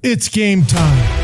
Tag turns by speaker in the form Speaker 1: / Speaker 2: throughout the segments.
Speaker 1: It's game time.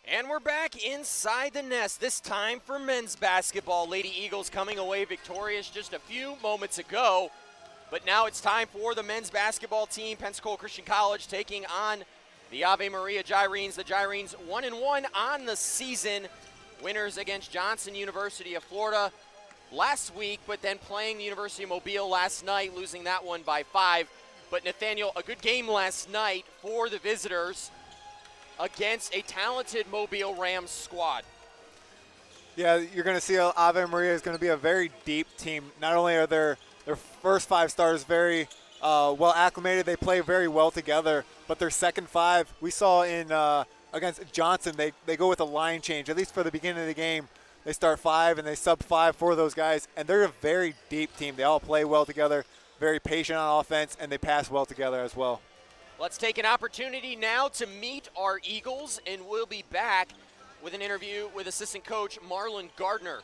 Speaker 2: And we're back inside the nest, this time for men's basketball. Lady Eagles coming away victorious just a few moments ago. But now it's time for the men's basketball team. Pensacola Christian College taking on the Ave Maria Gyrenes. The Gyrenes 1-1 on the season. Winners against Johnson University of Florida last week, but then playing the University of Mobile last night, losing that one by 5. But Nathaniel, a good game last night for the visitors against a talented Mobile Rams squad.
Speaker 3: Yeah, you're going to see Ave Maria is going to be a very deep team. Not only are their first 5 stars very well acclimated, they play very well together, but their second 5, we saw in against Johnson, they go with a line change, at least for the beginning of the game. They start 5 and they sub 5 for those guys, and they're a very deep team. They all play well together, very patient on offense, and they pass well together as well.
Speaker 2: Let's take an opportunity now to meet our Eagles, and we'll be back with an interview with assistant coach Marlon Gardner.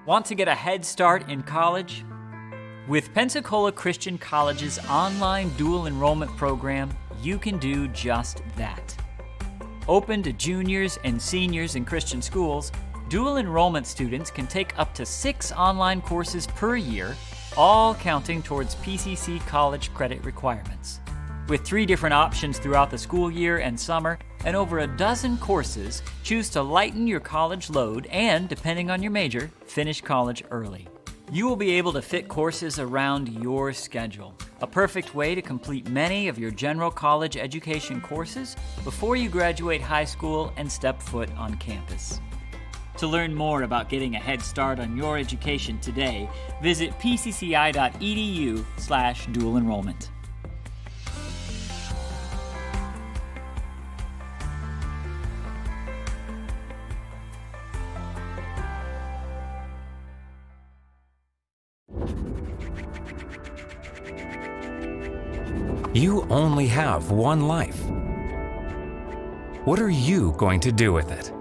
Speaker 4: Want to get a head start in college? With Pensacola Christian College's online dual enrollment program, you can do just that. Open to juniors and seniors in Christian schools, dual enrollment students can take up to 6 online courses per year, all counting towards PCC college credit requirements. With 3 different options throughout the school year and summer, and over a dozen courses, choose to lighten your college load and, depending on your major, finish college early. You will be able to fit courses around your schedule, a perfect way to complete many of your general college education courses before you graduate high school and step foot on campus. To learn more about getting a head start on your education today, visit pcci.edu/dual enrollment.
Speaker 1: You only have one life. What are you going to do with it?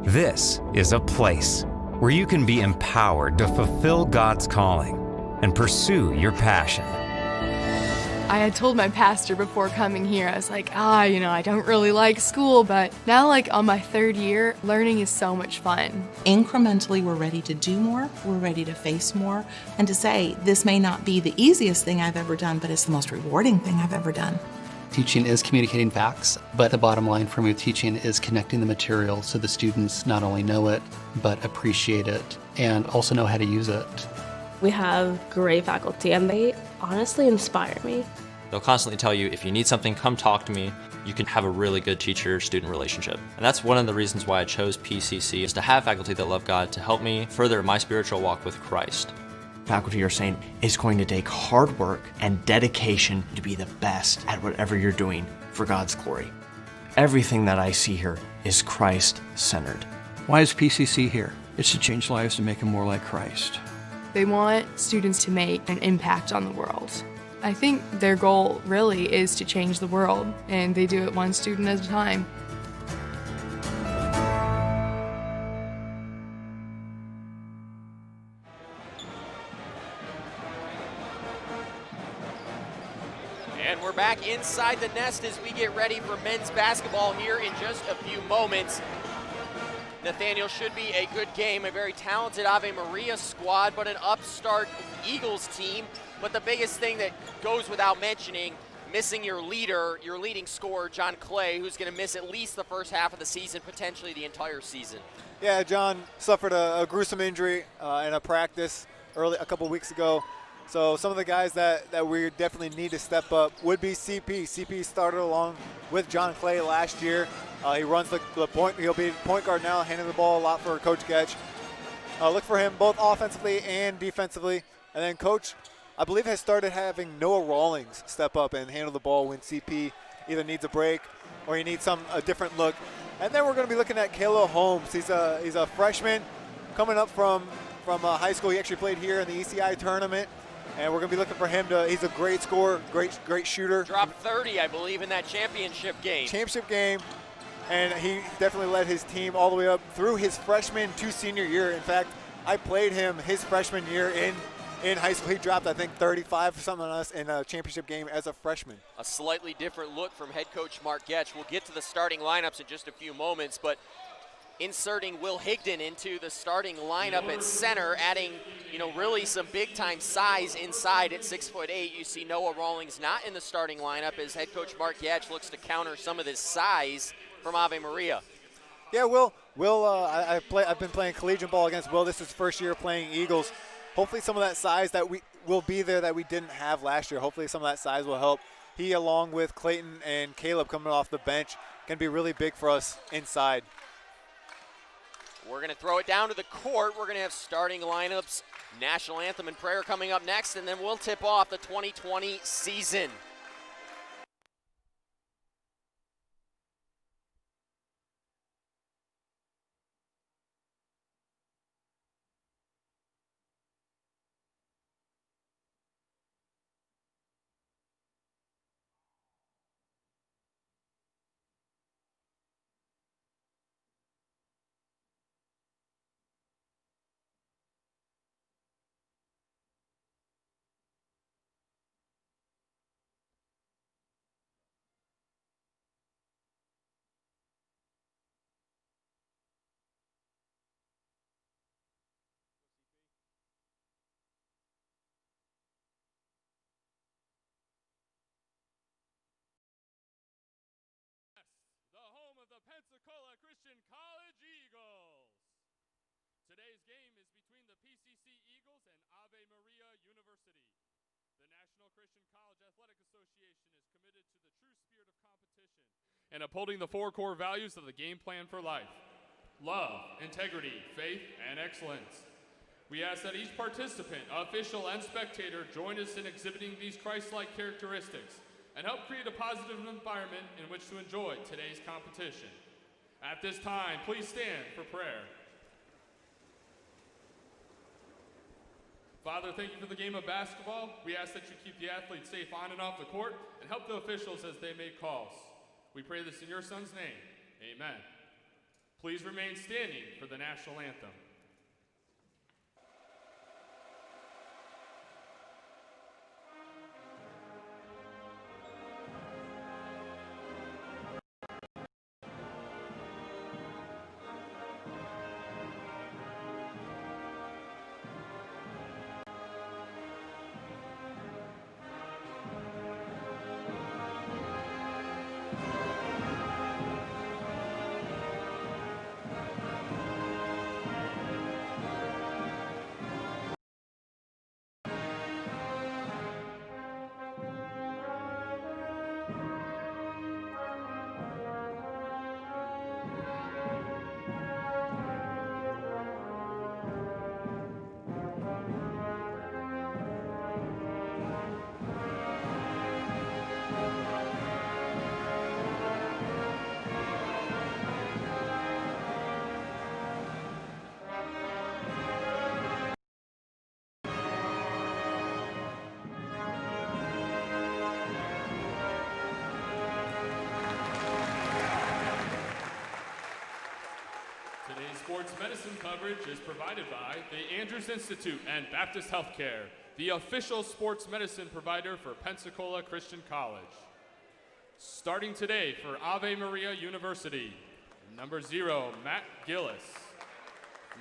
Speaker 1: This is a place where you can be empowered to fulfill God's calling and pursue your passion.
Speaker 5: I had told my pastor before coming here, I was like, I don't really like school, but now on my 3rd year, learning is so much fun.
Speaker 6: Incrementally, we're ready to do more, we're ready to face more, and to say, this may not be the easiest thing I've ever done, but it's the most rewarding thing I've ever done.
Speaker 7: Teaching is communicating facts, but the bottom line for me with teaching is connecting the material so the students not only know it, but appreciate it and also know how to use it.
Speaker 8: We have great faculty and they honestly inspire me.
Speaker 9: They'll constantly tell you, if you need something, come talk to me. You can have a really good teacher-student relationship. And that's one of the reasons why I chose PCC, is to have faculty that love God to help me further my spiritual walk with Christ.
Speaker 10: Faculty are saying it's going to take hard work and dedication to be the best at whatever you're doing for God's glory. Everything that I see here is Christ-centered.
Speaker 11: Why is PCC here? It's to change lives to make them more like Christ.
Speaker 5: They want students to make an impact on the world. I think their goal really is to change the world, and they do it one student at a time.
Speaker 2: And we're back inside the nest as we get ready for men's basketball here in just a few moments. Nathaniel, should be a good game, a very talented Ave Maria squad, but an upstart Eagles team. But the biggest thing that goes without mentioning, missing your leader, your leading scorer, John Clay, who's going to miss at least the first half of the season, potentially the entire season.
Speaker 3: Yeah, John suffered a gruesome injury in a practice a couple weeks ago. So some of the guys that we definitely need to step up would be CP. CP started along with John Clay last year. He runs the point. He'll be point guard now, handing the ball a lot for Coach Getch. Look for him both offensively and defensively. And then Coach, I believe, has started having Noah Rawlings step up and handle the ball when CP either needs a break or he needs a different look. And then we're going to be looking at Kalo Holmes. He's a freshman coming up from high school. He actually played here in the ECI tournament. And we're going to be looking for him he's a great scorer, great shooter.
Speaker 2: Dropped 30, I believe, in that championship game.
Speaker 3: And he definitely led his team all the way up through his freshman to senior year. In fact, I played him his freshman year in high school. He dropped, I think, 35 or something on us in a championship game as a freshman.
Speaker 2: A slightly different look from head coach Mark Getch. We'll get to the starting lineups in just a few moments, but inserting Will Higdon into the starting lineup at center, adding, really some big-time size inside at 6'8". You see Noah Rawlings not in the starting lineup as head coach Mark Getch looks to counter some of this size from Ave Maria.
Speaker 3: Yeah, Will. I've been playing collegiate ball against Will. This is his first year playing Eagles. Hopefully, some of that size that we will be there that we didn't have last year. Hopefully, some of that size will help. He, along with Clayton and Caleb coming off the bench, can be really big for us inside.
Speaker 2: We're going to throw it down to the court. We're going to have starting lineups, national anthem and prayer coming up next, and then we'll tip off the 2020 season.
Speaker 12: The Pensacola Christian College Eagles. Today's game is between the PCC Eagles and Ave Maria University. The National Christian College Athletic Association is committed to the true spirit of competition and upholding the 4 core values of the game plan for life: love, integrity, faith, and excellence. We ask that each participant, official, and spectator join us in exhibiting these Christ-like characteristics and help create a positive environment in which to enjoy today's competition. At this time, please stand for prayer. Father, thank you for the game of basketball. We ask that you keep the athletes safe on and off the court and help the officials as they make calls. We pray this in your son's name. Amen. Please remain standing for the national anthem. Today's sports medicine coverage is provided by the Andrews Institute and Baptist Healthcare, the official sports medicine provider for Pensacola Christian College. Starting today for Ave Maria University, number 0, Matt Gillis.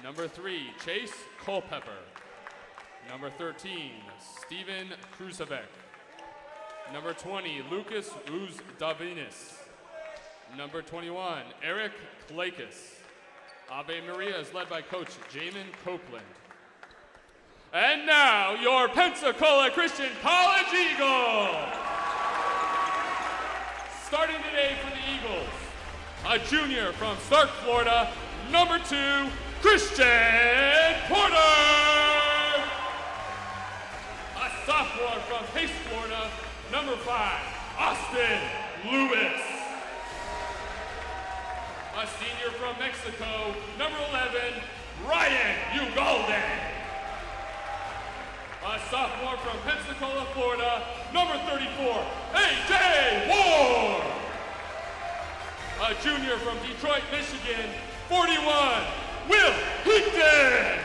Speaker 12: Number 3, Chase Culpepper. Number 13, Stephen Krusevec. Number 20, Lucas Uzdavinis. Number 21, Eric Klakis. Ave Maria is led by Coach Jamin Copeland. And now, your Pensacola Christian College Eagles. Starting today for the Eagles, a junior from Stark, Florida, number 2, Christian Porter. A sophomore from Pace, Florida, number 5, Austin Lewis. A senior from Mexico, number 11, Ryan Ugalde. A sophomore from Pensacola, Florida, number 34, A.J. Ward. A junior from Detroit, Michigan, 41, Will Hickton.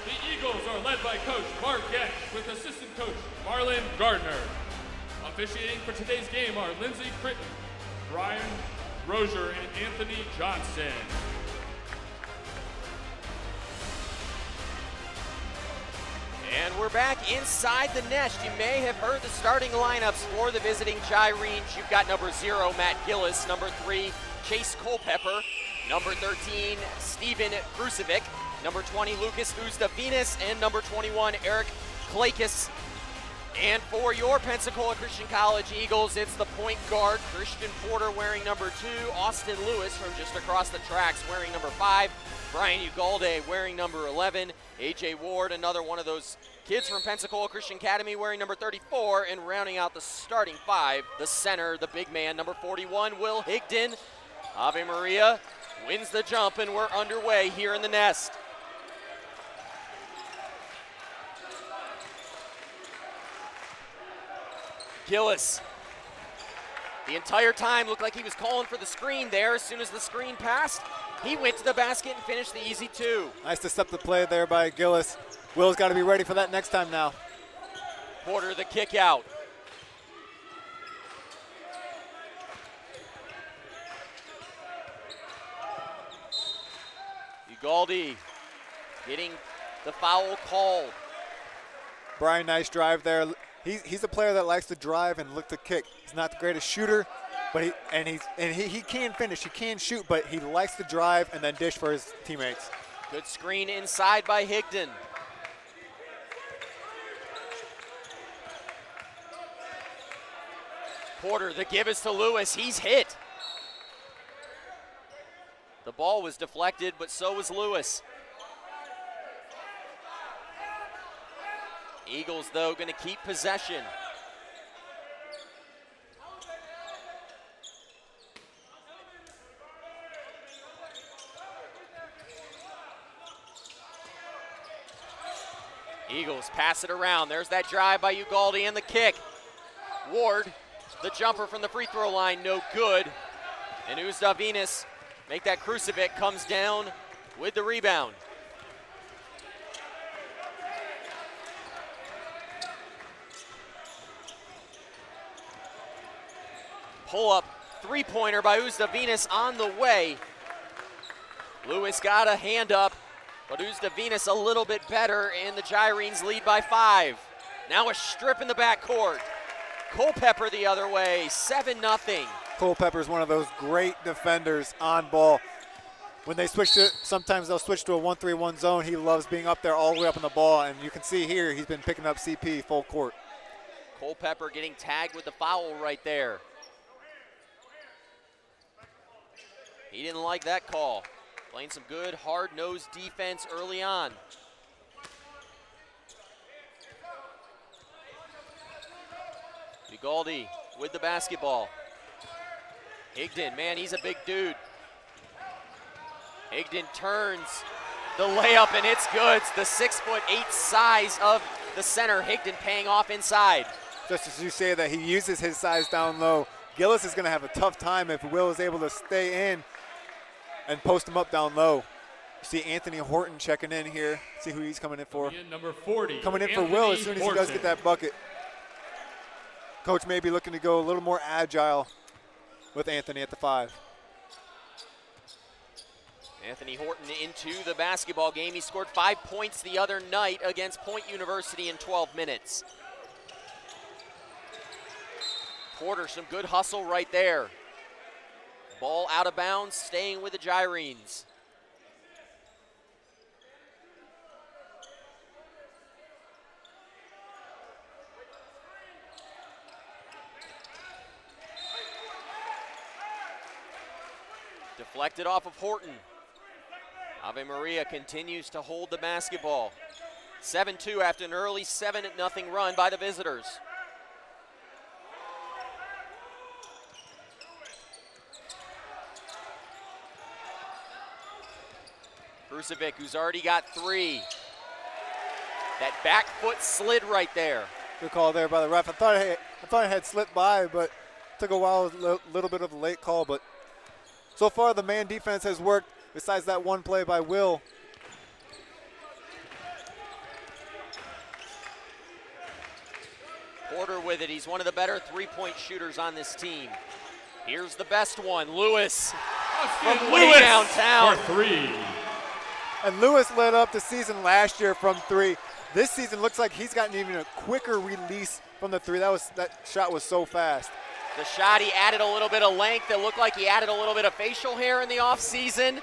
Speaker 12: The Eagles are led by Coach Mark Getch with assistant coach Marlon Gardner. Officiating for today's game are Lindsey Critton, Brian Rozier, and Anthony Johnson.
Speaker 2: And we're back inside the nest. You may have heard the starting lineups for the visiting Gyrenes. You've got number 0, Matt Gillis, number 3, Chase Culpepper, number 13, Stephen Krusevic, number 20, Lucas Uzdavinis, and number 21, Eric Klakis. And for your Pensacola Christian College Eagles, it's the point guard, Christian Porter, wearing number 2, Austin Lewis from just across the tracks wearing number 5, Brian Ugalde wearing number 11, A.J. Ward, another one of those kids from Pensacola Christian Academy, wearing number 34, and rounding out the starting 5, the center, the big man, number 41, Will Higdon. Ave Maria wins the jump, and we're underway here in the nest. Gillis, the entire time looked like he was calling for the screen there. As soon as the screen passed, he went to the basket and finished the easy 2.
Speaker 3: Nice to step the play there by Gillis. Will's got to be ready for that next time now.
Speaker 2: Porter, the kick out. Ugalde getting the foul called.
Speaker 3: Brian, nice drive there. He's a player that likes to drive and look to kick. He's not the greatest shooter, but he can finish. He can shoot, but he likes to drive and then dish for his teammates.
Speaker 2: Good screen inside by Higdon. Porter, the give is to Lewis. He's hit. The ball was deflected, but so was Lewis. Eagles, though, going to keep possession. Eagles pass it around. There's that drive by Ugalde and the kick. Ward, the jumper from the free throw line, no good. And Uzdavinas, make that Krusevic, comes down with the rebound. Pull up three-pointer by Uzdavinas on the way. Lewis got a hand up, but Uzdavinas a little bit better, and the Gyrenes lead by 5. Now a strip in the backcourt. Culpepper the other way, 7-0.
Speaker 3: Culpepper is one of those great defenders on ball. When they switch to, sometimes they'll switch to a 1-3-1 zone. He loves being up there all the way up on the ball, and you can see here he's been picking up CP full court.
Speaker 2: Culpepper getting tagged with the foul right there. He didn't like that call. Playing some good, hard-nosed defense early on. Ugalde with the basketball. Higdon, man, he's a big dude. Higdon turns the layup, and it's good. It's the 6'8" size of the center. Higdon paying off inside.
Speaker 3: Just as you say that he uses his size down low, Gillis is going to have a tough time if Will is able to stay in and post him up down low. You see Anthony Horton checking in here. See who he's coming in for.
Speaker 12: Number 40.
Speaker 3: Coming in for Will as soon as he does get that bucket. Coach may be looking to go a little more agile with Anthony at the 5.
Speaker 2: Anthony Horton into the basketball game. He scored 5 points the other night against Point University in 12 minutes. Porter, some good hustle right there. Ball out of bounds, staying with the Gyrenes. Deflected off of Horton. Ave Maria continues to hold the basketball. 7-2 after an early 7-0 run by the visitors. Krusevic, who's already got 3. That back foot slid right there.
Speaker 3: Good call there by the ref. I thought it had slipped by, but took a while, a little bit of a late call. But so far, the man defense has worked, besides that one play by Will.
Speaker 2: Porter with it. He's one of the better three-point shooters on this team. Here's the best one, Lewis. From way downtown.
Speaker 12: For 3.
Speaker 3: And Lewis led up the season last year from 3. This season looks like he's gotten even a quicker release from the 3. That shot was so fast.
Speaker 2: The shot, he added a little bit of length. It looked like he added a little bit of facial hair in the offseason.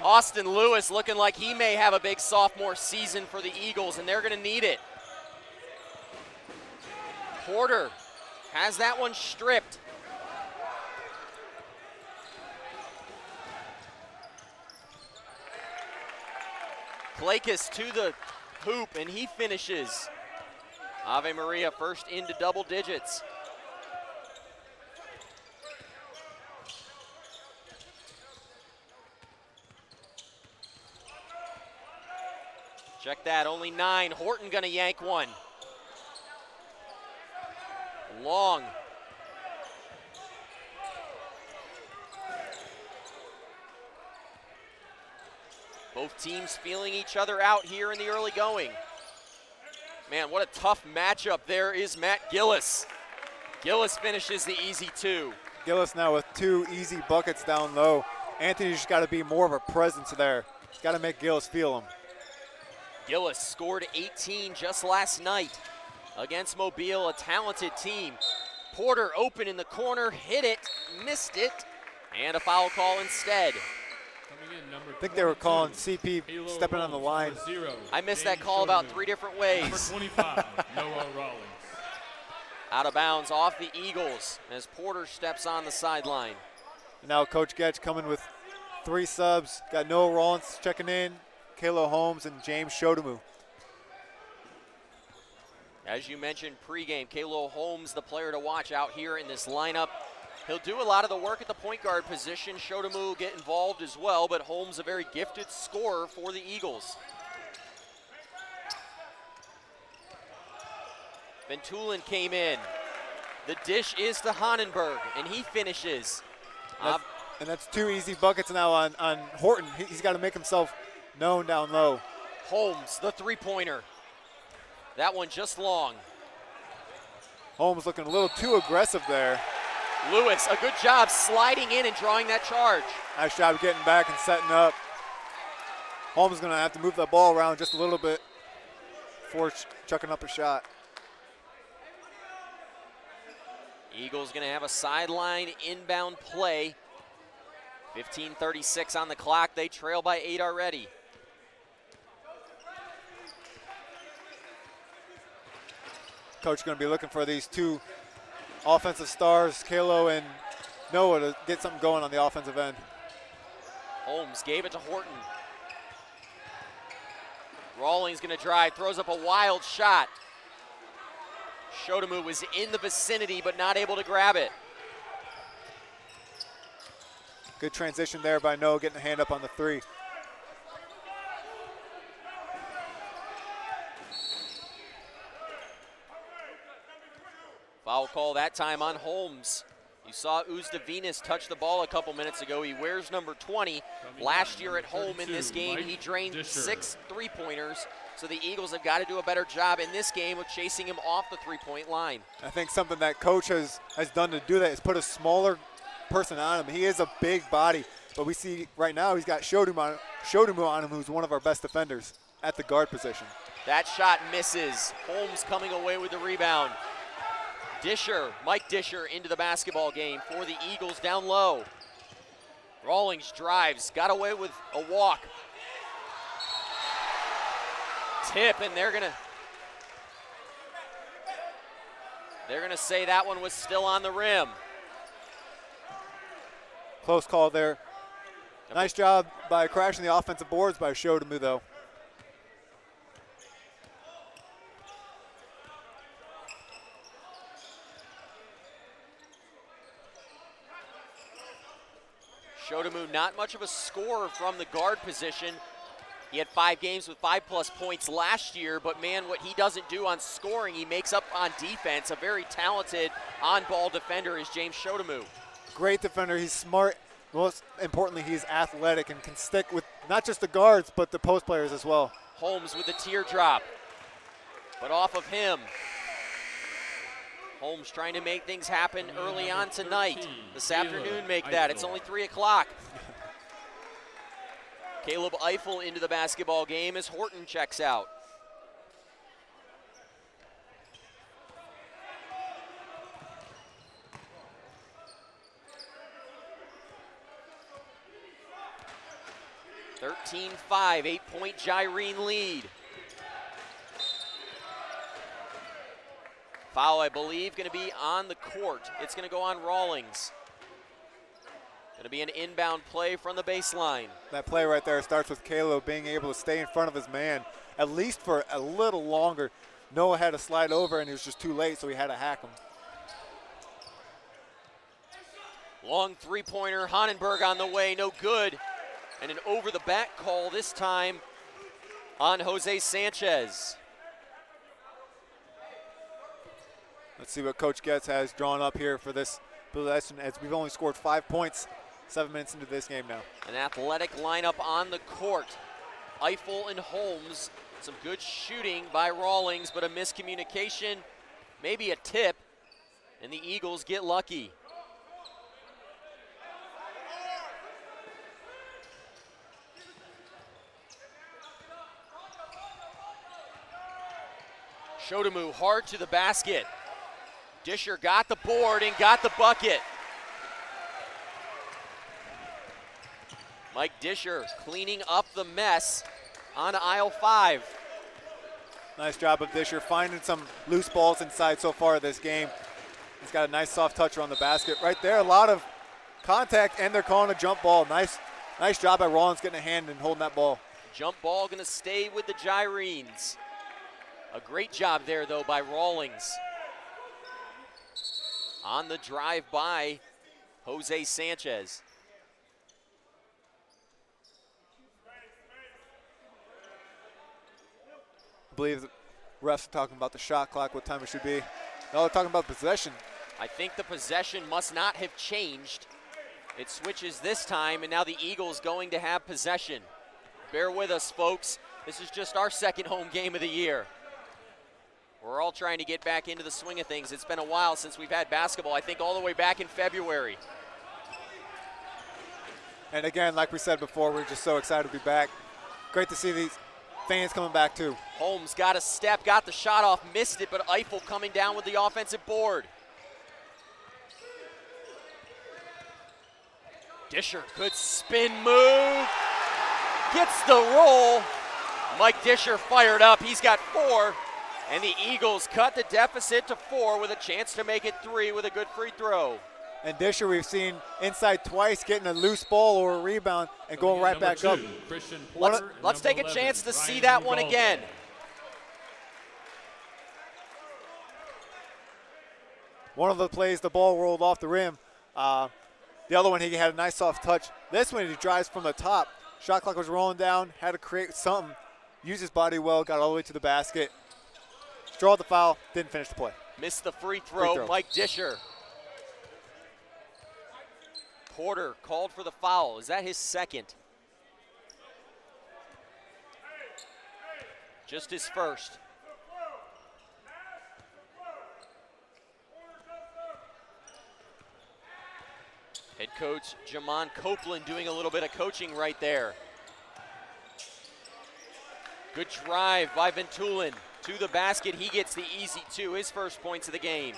Speaker 2: Austin Lewis looking like he may have a big sophomore season for the Eagles, and they're going to need it. Porter has that one stripped. Klakis to the hoop, and he finishes. Ave Maria first into double digits. Check that, only 9. Horton gonna yank one. Long. Both teams feeling each other out here in the early going. Man, what a tough matchup there is Matt Gillis. Gillis finishes the easy 2.
Speaker 3: Gillis now with 2 easy buckets down low. Anthony's just got to be more of a presence there. He's got to make Gillis feel him.
Speaker 2: Gillis scored 18 just last night against Mobile, a talented team. Porter open in the corner, hit it, missed it, and a foul call instead.
Speaker 3: I think they were calling CP stepping on the line.
Speaker 2: I missed that call about 3 different ways.
Speaker 12: Number 25, Noah Rawlings.
Speaker 2: Out of bounds off the Eagles as Porter steps on the sideline.
Speaker 3: Now Coach Getch coming with 3 subs. Got Noah Rollins checking in, Kalo Holmes, and James Shodamu.
Speaker 2: As you mentioned pregame, Kalo Holmes, the player to watch out here in this lineup. He'll do a lot of the work at the point guard position. Shodamu will get involved as well, but Holmes a very gifted scorer for the Eagles. Ventulin came in. The dish is to Honenberg, and he finishes.
Speaker 3: And that's 2 easy buckets now on Horton. He's got to make himself known down low.
Speaker 2: Holmes, the three-pointer. That one just long.
Speaker 3: Holmes looking a little too aggressive there.
Speaker 2: Lewis, a good job sliding in and drawing that charge.
Speaker 3: Nice job getting back and setting up. Holmes is going to have to move that ball around just a little bit before chucking up a shot.
Speaker 2: Eagles going to have a sideline inbound play. 15:36 on the clock. They trail by 8 already.
Speaker 3: Coach going to be looking for these 2 offensive stars, Kalo and Noah, to get something going on the offensive end.
Speaker 2: Holmes gave it to Horton. Rawlings going to drive, throws up a wild shot. Shotomu was in the vicinity but not able to grab it.
Speaker 3: Good transition there by Noah, getting a hand up on the 3.
Speaker 2: Foul call that time on Holmes. You saw Uzdavinas touch the ball a couple minutes ago. He wears number 20. Last year at home in this game, he drained 6 three-pointers. So the Eagles have got to do a better job in this game of chasing him off the three-point line.
Speaker 3: I think something that coach has done to do that is put a smaller person on him. He is a big body, but we see right now he's got Shodomu on him, who's one of our best defenders at the guard position.
Speaker 2: That shot misses. Holmes coming away with the rebound. Disher, Mike Disher into the basketball game for the Eagles down low. Rawlings drives, got away with a walk. Tip, and they're gonna say that one was still on the rim.
Speaker 3: Close call there. Nice job by crashing the offensive boards by Shodomu, though.
Speaker 2: Shotomu, not much of a scorer from the guard position. He had 5 games with 5+ points last year, but man, what he doesn't do on scoring, he makes up on defense. A very talented on-ball defender is James Shotomu.
Speaker 3: Great defender. He's smart. Most importantly, he's athletic and can stick with not just the guards, but the post players as well.
Speaker 2: Holmes with the teardrop, but off of him. Holmes trying to make things happen early on tonight. This afternoon make that. It's only 3 o'clock. Caleb Eiffel into the basketball game as Horton checks out. (13-5), 8-point Gyrene lead. Foul, I believe, going to be on the court. It's going to go on Rawlings. Going to be an inbound play from the baseline.
Speaker 3: That play right there starts with Kalo being able to stay in front of his man, at least for a little longer. Noah had to slide over, and it was just too late, so he had to hack him.
Speaker 2: Long three-pointer, Honenberg on the way, no good. And an over-the-back call this time on Jose Sanchez.
Speaker 3: Let's see what Coach Getz has drawn up here for this possession, as we've only scored 5 points 7 minutes into this game now.
Speaker 2: An athletic lineup on the court. Eiffel and Holmes. Some good shooting by Rawlings, but a miscommunication, maybe a tip, and the Eagles get lucky. Shotomu hard to the basket. Disher got the board and got the bucket. Mike Disher cleaning up the mess on aisle 5.
Speaker 3: Nice job of Disher finding some loose balls inside so far this game. He's got a nice soft toucher on the basket. Right there, a lot of contact, and they're calling a jump ball. Nice job by Rollins getting a hand and holding that ball.
Speaker 2: Jump ball gonna stay with the Gyrenes. A great job there, though, by Rawlings. On the drive by Jose Sanchez.
Speaker 3: I believe refs are talking about the shot clock, what time it should be. Now they're talking about possession.
Speaker 2: I think the possession must not have changed. It switches this time, and now the Eagles going to have possession. Bear with us, folks. This is just our second home game of the year. We're all trying to get back into the swing of things. It's been a while since we've had basketball, I think all the way back in February.
Speaker 3: And again, like we said before, we're just so excited to be back. Great to see these fans coming back too.
Speaker 2: Holmes got a step, got the shot off, missed it, but Eiffel coming down with the offensive board. Disher, good spin move. Gets the roll. Mike Disher fired up. He's got 4. And the Eagles cut the deficit to 4 with a chance to make it 3 with a good free throw.
Speaker 3: And Disher, we've seen inside twice, getting a loose ball or a rebound and going right back up.
Speaker 2: Let's take a chance to see that one again.
Speaker 3: One of the plays, the ball rolled off the rim. The other one, he had a nice soft touch. This one, he drives from the top. Shot clock was rolling down, had to create something. Used his body well, got all the way to the basket. Draw the foul, didn't finish the play.
Speaker 2: Missed the free throw. Mike Disher. Porter called for the foul. Is that his second? Just his first. Head coach Jamon Copeland doing a little bit of coaching right there. Good drive by Ventulin to the basket. He gets the easy 2, his first points of the game.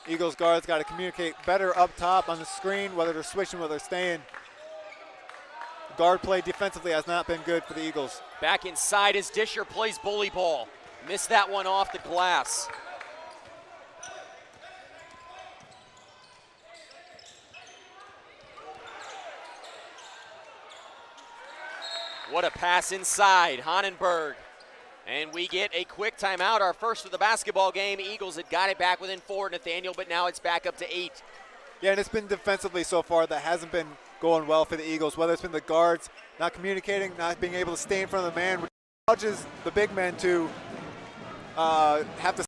Speaker 3: Eagles guards got to communicate better up top on the screen, whether they're switching, whether they're staying. Guard play defensively has not been good for the Eagles.
Speaker 2: Back inside as Disher plays bully ball. Missed that one off the glass. What a pass inside, Honenberg. And we get a quick timeout, our first of the basketball game. Eagles had got it back within 4, Nathaniel, but now it's back up to 8.
Speaker 3: Yeah, and it's been defensively so far that hasn't been going well for the Eagles, whether it's been the guards not communicating, not being able to stay in front of the man, which causes the big men to have to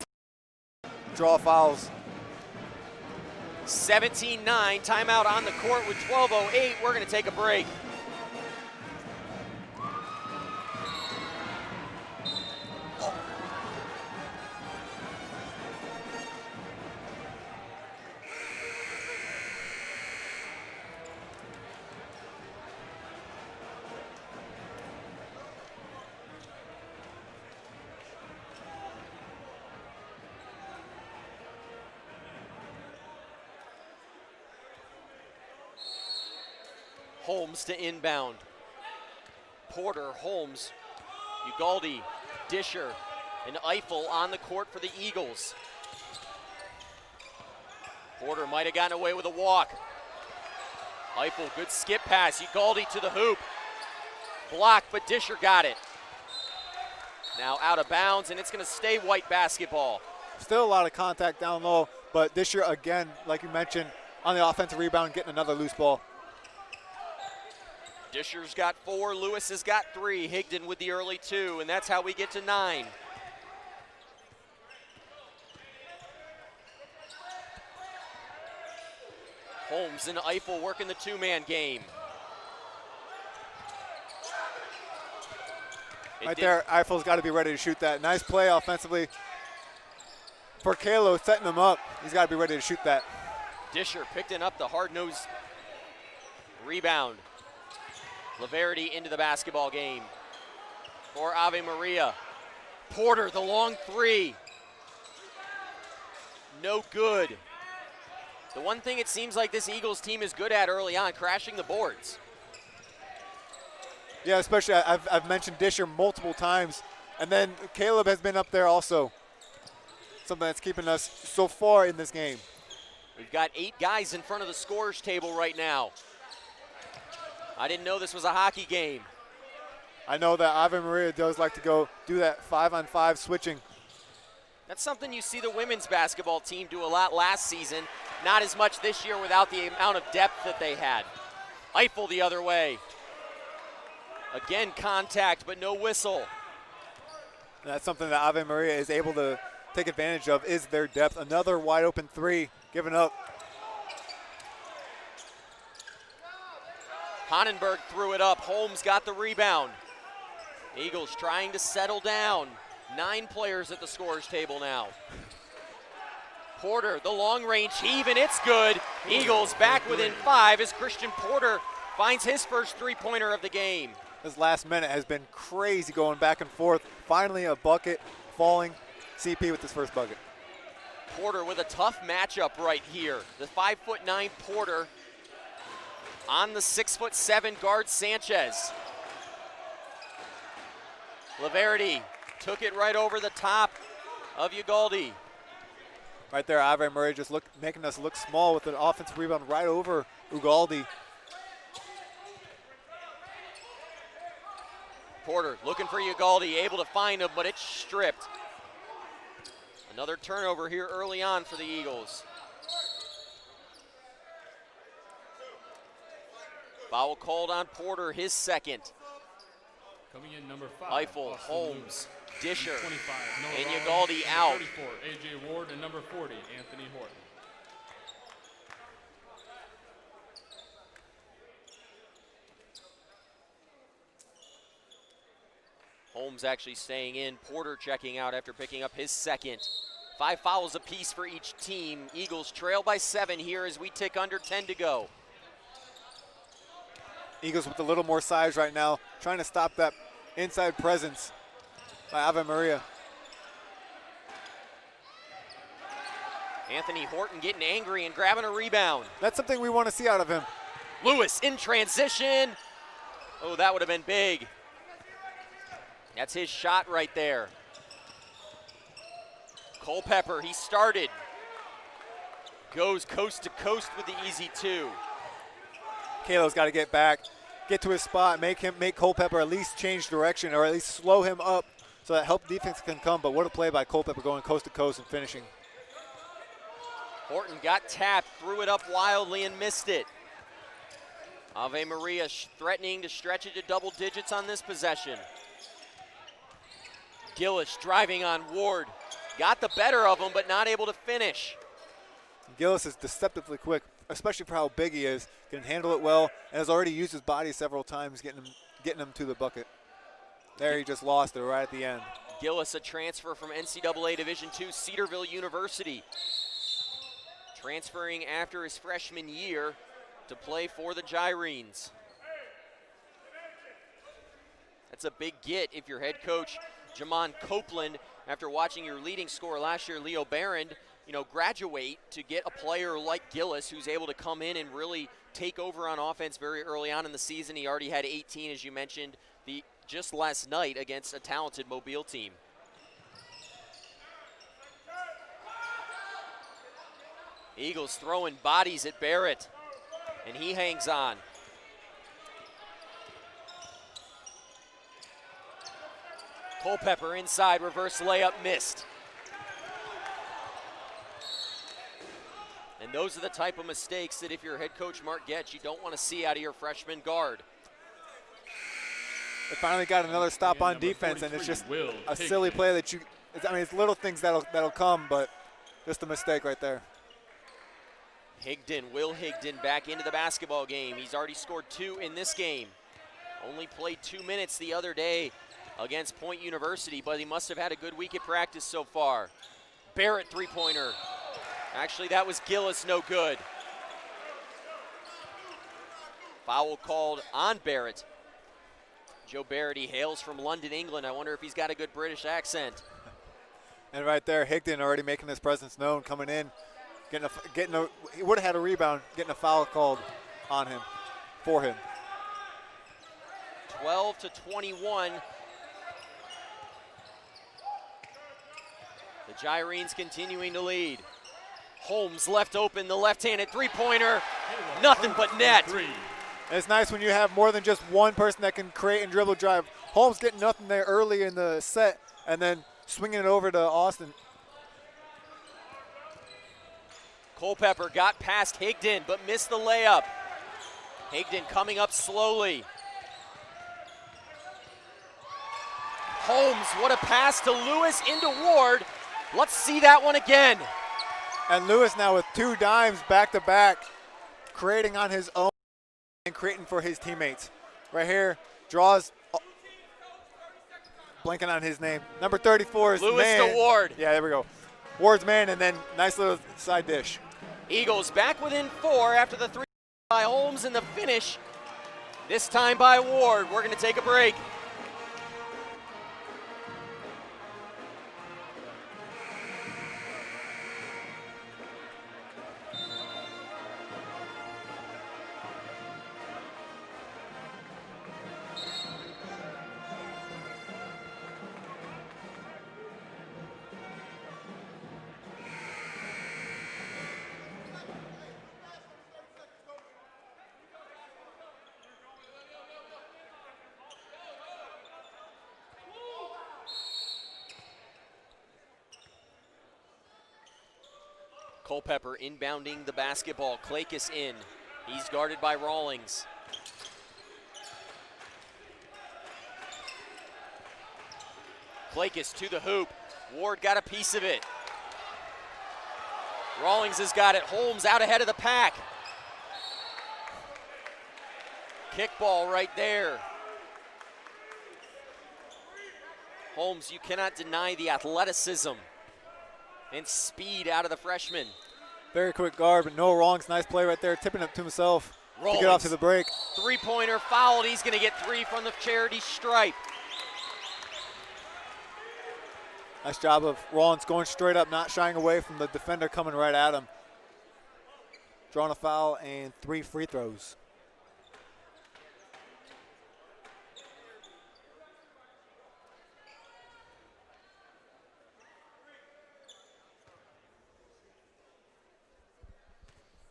Speaker 3: draw fouls.
Speaker 2: 17-9, timeout on the court with 12:08. We're going to take a break. Holmes to inbound. Porter, Holmes, Ugaldi, Disher, and Eiffel on the court for the Eagles. Porter might have gotten away with a walk. Eiffel, good skip pass. Ugaldi to the hoop. Blocked, but Disher got it. Now out of bounds, and it's going to stay white basketball.
Speaker 3: Still a lot of contact down low, but Disher, again, like you mentioned, on the offensive rebound, getting another loose ball.
Speaker 2: Disher's got 4, Lewis has got 3, Higdon with the early 2, and that's how we get to 9. Holmes and Eiffel working the 2-man game.
Speaker 3: Right there, Eiffel's got to be ready to shoot that. Nice play offensively for Kalo, setting him up. He's got to be ready to shoot that.
Speaker 2: Disher picking up the hard-nosed rebound. Laverity into the basketball game for Ave Maria. Porter, the long 3. No good. The one thing it seems like this Eagles team is good at early on, crashing the boards.
Speaker 3: Yeah, especially I've mentioned Disher multiple times, and then Caleb has been up there also. Something that's keeping us so far in this game.
Speaker 2: We've got 8 guys in front of the scorers table right now. I didn't know this was a hockey game.
Speaker 3: I know that Ave Maria does like to go do that 5-on-5 switching.
Speaker 2: That's something you see the women's basketball team do a lot last season. Not as much this year without the amount of depth that they had. Eiffel the other way. Again, contact, but no whistle.
Speaker 3: And that's something that Ave Maria is able to take advantage of, is their depth. Another wide open three given up.
Speaker 2: Honenberg threw it up. Holmes got the rebound. Eagles trying to settle down. 9 players at the scorer's table now. Porter, the long range heave, and it's good. Eagles back within 5 as Christian Porter finds his first three-pointer of the game.
Speaker 3: This last minute has been crazy, going back and forth. Finally a bucket falling. CP with his first bucket.
Speaker 2: Porter with a tough matchup right here. The 5'9" Porter on the 6'7" guard Sanchez. Laverty took it right over the top of Ugaldi.
Speaker 3: Right there, Ave Maria just making us look small with an offensive rebound right over Ugaldi.
Speaker 2: Porter looking for Ugaldi, able to find him, but it's stripped. Another turnover here early on for the Eagles. Foul called on Porter, his second.
Speaker 12: Coming in number 5,
Speaker 2: Eiffel,
Speaker 12: Austin
Speaker 2: Holmes, Disher,
Speaker 12: 25, Noah
Speaker 2: and
Speaker 12: Rollins,
Speaker 2: Ugaldi
Speaker 12: number
Speaker 2: out.
Speaker 12: 34, AJ Ward, and number 40, Anthony Horton.
Speaker 2: Holmes actually staying in. Porter checking out after picking up his second. 5 fouls apiece for each team. Eagles trail by 7 here as we tick under 10 to go.
Speaker 3: Eagles with a little more size right now, trying to stop that inside presence by Ave Maria.
Speaker 2: Anthony Horton getting angry and grabbing a rebound.
Speaker 3: That's something we want to see out of him.
Speaker 2: Lewis in transition. Oh, that would have been big. That's his shot right there. Culpepper, he started. Goes coast to coast with the easy 2.
Speaker 3: Kalo's got to get back, get to his spot, make Culpepper at least change direction or at least slow him up so that help defense can come. But what a play by Culpepper, going coast to coast and finishing.
Speaker 2: Horton got tapped, threw it up wildly and missed it. Ave Maria threatening to stretch it to double digits on this possession. Gillis driving on Ward. Got the better of him, but not able to finish.
Speaker 3: Gillis is deceptively quick, especially for how big he is. Can handle it well and has already used his body several times getting him to the bucket. There he just lost it right at the end.
Speaker 2: Gillis, a transfer from NCAA Division II Cedarville University. Transferring after his freshman year to play for the Gyrenes. That's a big get if you're head coach Jamon Copeland, after watching your leading scorer last year, Leo Barron, graduate, to get a player like Gillis who's able to come in and really take over on offense very early on in the season. He already had 18, as you mentioned, just last night against a talented Mobile team. Eagles throwing bodies at Barrett, and he hangs on. Culpepper inside, reverse layup missed. And those are the type of mistakes that if you're head coach Mark Getch, you don't want to see out of your freshman guard.
Speaker 3: They finally got another stop on defense, and it's just a silly play that it's little things that'll come, but just a mistake right there.
Speaker 2: Will Higdon back into the basketball game. He's already scored 2 in this game. Only played 2 minutes the other day against Point University, but he must have had a good week at practice so far. Barrett three-pointer. Actually, that was Gillis, no good. Foul called on Barrett. Joe Barrett, he hails from London, England. I wonder if he's got a good British accent.
Speaker 3: And right there, Higdon already making his presence known, coming in, he would have had a rebound, getting a foul called on him, for him.
Speaker 2: 12-21. The Gyrenes continuing to lead. Holmes left open, the left-handed three-pointer. Nothing but net.
Speaker 3: And it's nice when you have more than just one person that can create and dribble drive. Holmes getting nothing there early in the set and then swinging it over to Austin.
Speaker 2: Culpepper got past Higdon but missed the layup. Higdon coming up slowly. Holmes, what a pass to Lewis into Ward. Let's see that one again.
Speaker 3: And Lewis now with 2 dimes back-to-back, creating on his own and creating for his teammates. Right here, draws, blanking on his name. Number 34 is
Speaker 2: Lewis
Speaker 3: man.
Speaker 2: to Ward.
Speaker 3: Yeah, there we go. Ward's man, and then nice little side dish.
Speaker 2: Eagles back within 4 after the 3 by Holmes and the finish, this time by Ward. We're going to take a break. Culpepper inbounding the basketball. Klakis in. He's guarded by Rawlings. Klakis to the hoop. Ward got a piece of it. Rawlings has got it. Holmes out ahead of the pack. Kickball right there. Holmes, you cannot deny the athleticism and speed out of the freshman.
Speaker 3: Very quick guard, but no wrongs. Nice play right there, tipping up to himself
Speaker 2: Rawlings,
Speaker 3: to get off to the break.
Speaker 2: Three-pointer fouled. He's going to get 3 from the charity stripe.
Speaker 3: Nice job of Rawlings going straight up, not shying away from the defender coming right at him. Drawing a foul and 3 free throws.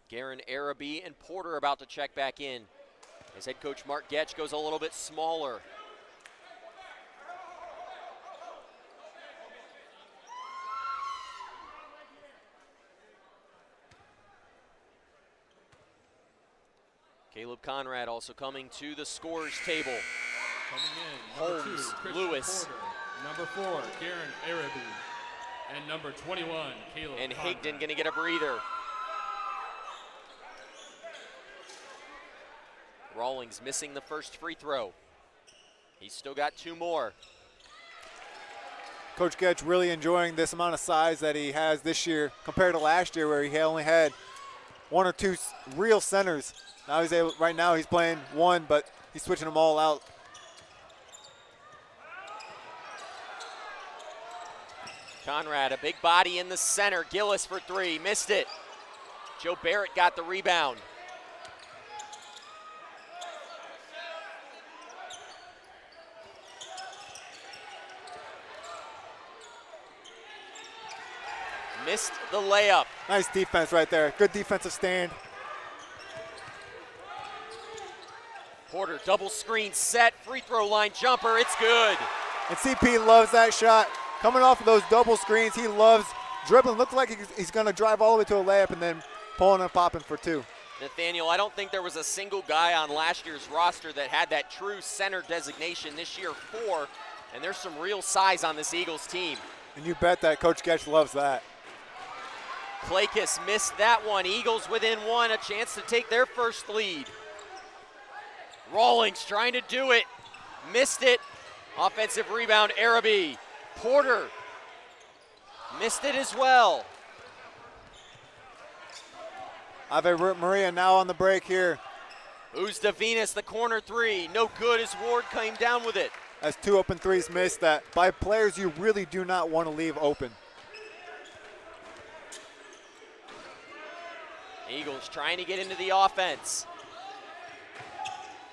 Speaker 2: Garen Araby and Porter about to check back in as head coach Mark Getch goes a little bit smaller. Caleb Conrad also coming to the scorers table.
Speaker 12: Coming in, number
Speaker 2: Holmes,
Speaker 12: 2, Christian
Speaker 2: Lewis.
Speaker 12: Porter. Number 4, Garen Araby. And number 21, Caleb
Speaker 2: And
Speaker 12: Conrad.
Speaker 2: Higdon going to get a breather. Rawlings missing the first free throw. He's still got 2 more.
Speaker 3: Coach Getch really enjoying this amount of size that he has this year compared to last year where he only had 1 or 2 real centers. Now he's able, right now he's playing 1, but he's switching them all out.
Speaker 2: Conrad, a big body in the center. Gillis for 3, missed it. Joe Barrett got the rebound. Missed the layup.
Speaker 3: Nice defense right there. Good defensive stand.
Speaker 2: Porter double screen set, free throw line jumper, it's good.
Speaker 3: And CP loves that shot. Coming off of those double screens, he loves dribbling. Looks like he's going to drive all the way to a layup and then pulling and popping for 2.
Speaker 2: Nathaniel, I don't think there was a single guy on last year's roster that had that true center designation. This year, 4, and there's some real size on this Eagles team.
Speaker 3: And you bet that Coach Getch loves that.
Speaker 2: Klakis missed that one. Eagles within 1, a chance to take their first lead. Rawlings trying to do it, missed it. Offensive rebound, Araby. Porter missed it as well.
Speaker 3: Ave Maria now on the break here.
Speaker 2: Uzdavinas, the corner 3, no good as Ward came down with it.
Speaker 3: As 2 open threes missed that by players you really do not want to leave open.
Speaker 2: Eagles trying to get into the offense.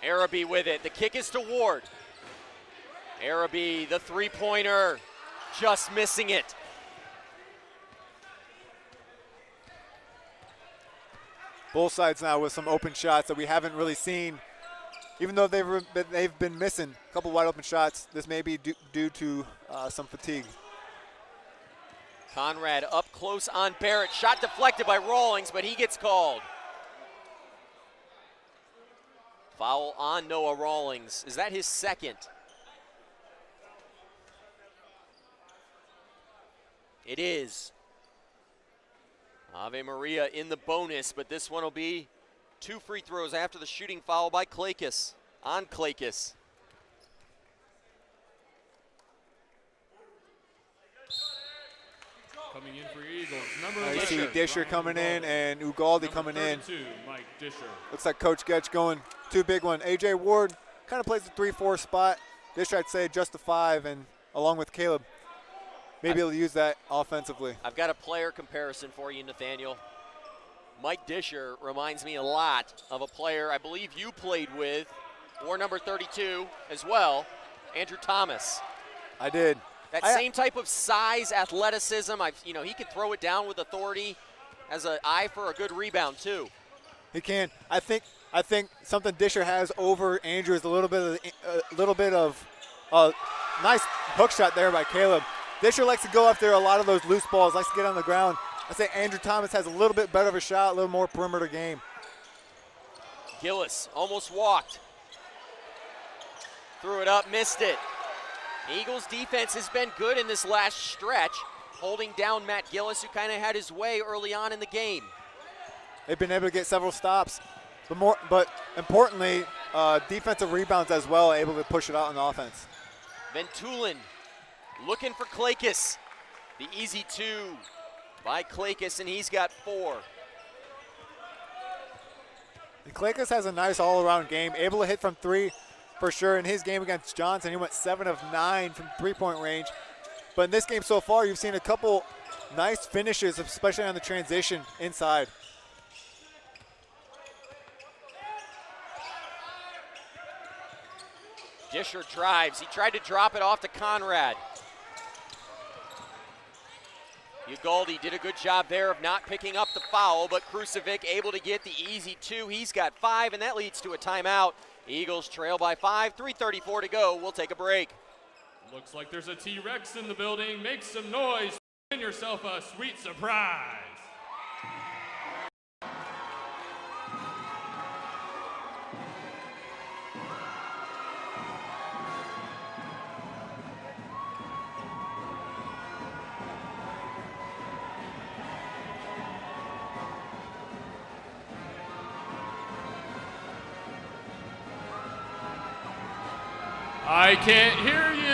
Speaker 2: Araby with it. The kick is to Ward. Araby, the 3-pointer, just missing it.
Speaker 3: Both sides now with some open shots that we haven't really seen. Even though they've been missing a couple wide open shots, this may be due to some fatigue.
Speaker 2: Conrad up close on Barrett. Shot deflected by Rawlings, but he gets called. Foul on Noah Rawlings. Is that his second? It is. Ave Maria in the bonus, but this one will be 2 free throws after the shooting foul by Klakis. On Klakis.
Speaker 12: Coming in for Eagles, number
Speaker 3: I
Speaker 12: 11,
Speaker 3: see Disher
Speaker 12: Ryan
Speaker 3: coming in
Speaker 12: Ugalde.
Speaker 3: and Ugalde
Speaker 12: Number
Speaker 3: coming in.
Speaker 12: 32, Mike Disher.
Speaker 3: Looks like Coach Getch going 2 big one. A.J. Ward kind of plays the 3-4 spot. Disher, I'd say, just the 5, and along with Caleb, maybe he'll use that offensively.
Speaker 2: I've got a player comparison for you, Nathaniel. Mike Disher reminds me a lot of a player I believe you played with, wore number 32 as well, Andrew Thomas.
Speaker 3: I did.
Speaker 2: That same type of size, athleticism. He can throw it down with authority. Has an eye for a good rebound too.
Speaker 3: He can. I think something Disher has over Andrew is a little bit of nice hook shot there by Caleb. Disher likes to go after a lot of those loose balls, likes to get on the ground. I say Andrew Thomas has a little bit better of a shot, a little more perimeter game.
Speaker 2: Gillis almost walked. Threw it up, missed it. Eagles defense has been good in this last stretch, holding down Matt Gillis, who kind of had his way early on in the game.
Speaker 3: They've been able to get several stops, but importantly, defensive rebounds as well, able to push it out on the offense.
Speaker 2: Ventulin looking for Klakis. The easy 2 by Klakis, and he's got 4.
Speaker 3: And Klakis has a nice all-around game, able to hit from 3 for sure. In his game against Johnson, he went 7 of 9 from 3-point range. But in this game so far, you've seen a couple nice finishes, especially on the transition inside.
Speaker 2: Disher drives. He tried to drop it off to Conrad. Ugalde did a good job there of not picking up the foul, but Krusevic able to get the easy 2. He's got 5, and that leads to a timeout. Eagles trail by 5, 3:34 to go. We'll take a break.
Speaker 12: Looks like there's a T-Rex in the building. Make some noise. Win yourself a sweet surprise. I can't hear you.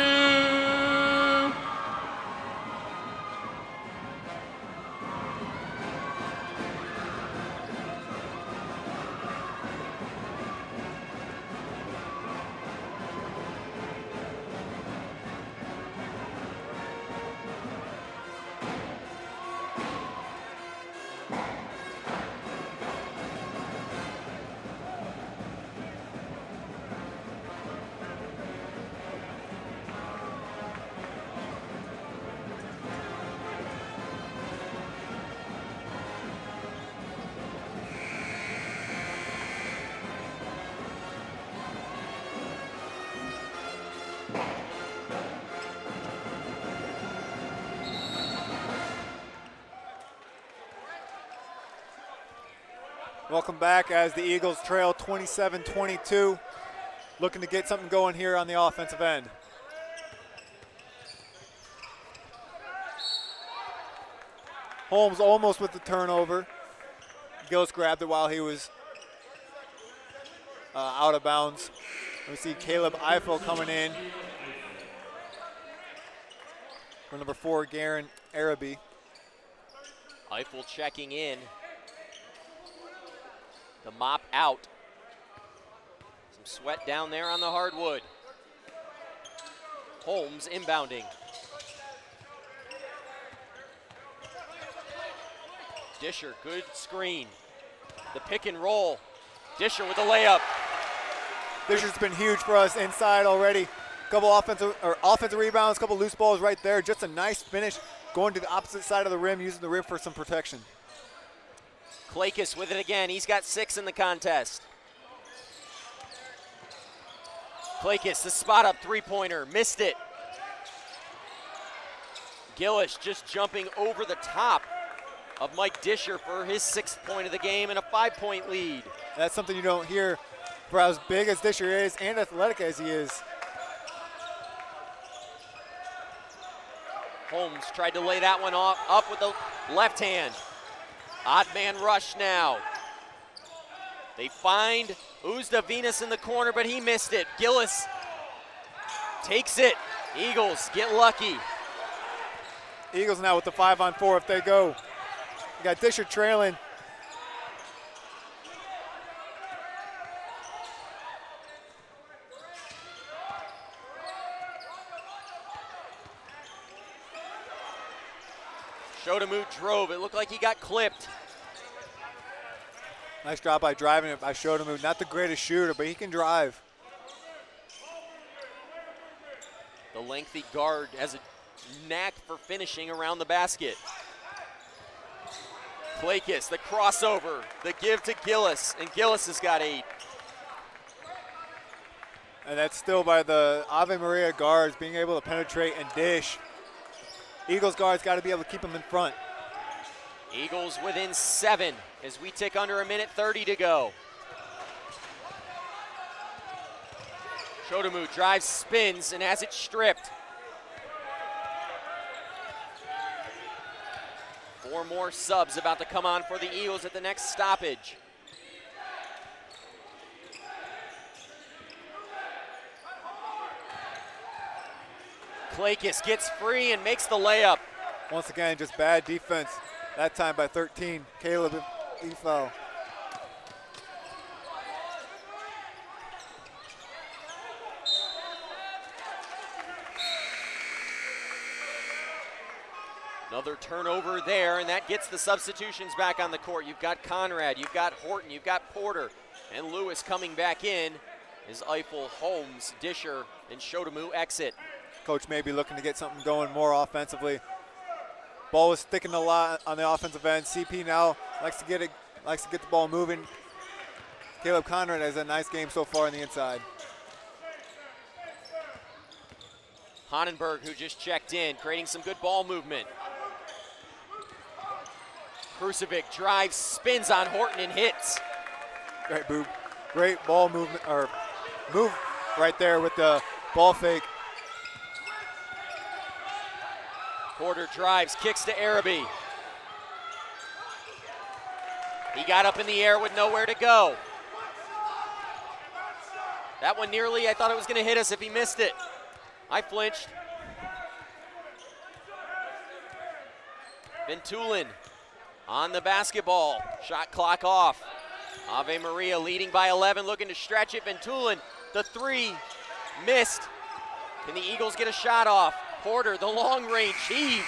Speaker 3: Welcome back as the Eagles trail 27-22, looking to get something going here on the offensive end. Holmes almost with the turnover. Gillis grabbed it while he was out of bounds. We see Caleb Eiffel coming in for number 4, Garen Araby.
Speaker 2: Eiffel checking in. The mop out. Some sweat down there on the hardwood. Holmes inbounding. Disher, good screen. The pick and roll. Disher with the layup.
Speaker 3: Disher's been huge for us inside already. Couple offensive rebounds, couple loose balls right there. Just a nice finish going to the opposite side of the rim, using the rim for some protection.
Speaker 2: Klakis with it again. He's got 6 in the contest. Klakis, the spot up three-pointer, missed it. Gillis just jumping over the top of Mike Disher for his 6th point of the game and a 5-point lead.
Speaker 3: That's something you don't hear for as big as Disher is and athletic as he is.
Speaker 2: Holmes tried to lay that one up with the left hand. Odd man rush now. They find Uzdavinas in the corner, but he missed it. Gillis takes it. Eagles get lucky.
Speaker 3: Eagles now with the 5-on-4 if they go. You got Disher trailing.
Speaker 2: Shodamu drove. It looked like he got clipped.
Speaker 3: Nice job by driving it by Shodamu. Not the greatest shooter, but he can drive.
Speaker 2: The lengthy guard has a knack for finishing around the basket. Klakis, the crossover, the give to Gillis, and Gillis has got 8.
Speaker 3: And that's still by the Ave Maria guards being able to penetrate and dish. Eagles guards got to be able to keep them in front.
Speaker 2: Eagles within 7 as we tick under a minute 30 to go. Shodamu drives, spins, and has it stripped. 4 more subs about to come on for the Eagles at the next stoppage. Klakis gets free and makes the layup.
Speaker 3: Once again, just bad defense. That time by 13, Caleb Efel.
Speaker 2: Another turnover there, and that gets the substitutions back on the court. You've got Conrad, you've got Horton, you've got Porter, and Lewis coming back in as Eiffel, Holmes, Disher, and Shodamu exit.
Speaker 3: Coach may be looking to get something going more offensively. Ball was sticking a lot on the offensive end. CP now likes to get the ball moving. Caleb Conrad has a nice game so far on the inside.
Speaker 2: Honenberg, who just checked in, creating some good ball movement. Krusevic drives, spins on Horton and hits.
Speaker 3: Great move. Great ball movement, or move right there with the ball fake.
Speaker 2: Porter drives, kicks to Araby. He got up in the air with nowhere to go. That one nearly, I thought it was going to hit us if he missed it. I flinched. Ventulin on the basketball. Shot clock off. Ave Maria leading by 11, looking to stretch it. Ventulin, the 3, missed. Can the Eagles get a shot off? Porter, the long range heave.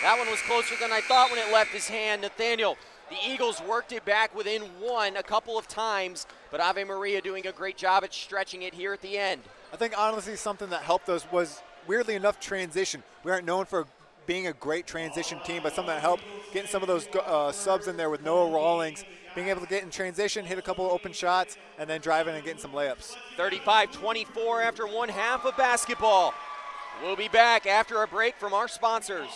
Speaker 2: That one was closer than I thought when it left his hand. Nathaniel, the Eagles worked it back within 1 a couple of times, but Ave Maria doing a great job at stretching it here at the end.
Speaker 3: I think honestly something that helped us was, weirdly enough, transition. We aren't known for being a great transition team, but something that helped getting some of those subs in there with Noah Rawlings, being able to get in transition, hit a couple of open shots, and then driving and getting some layups.
Speaker 2: 35-24 after 1 half of basketball. We'll be back after a break from our sponsors.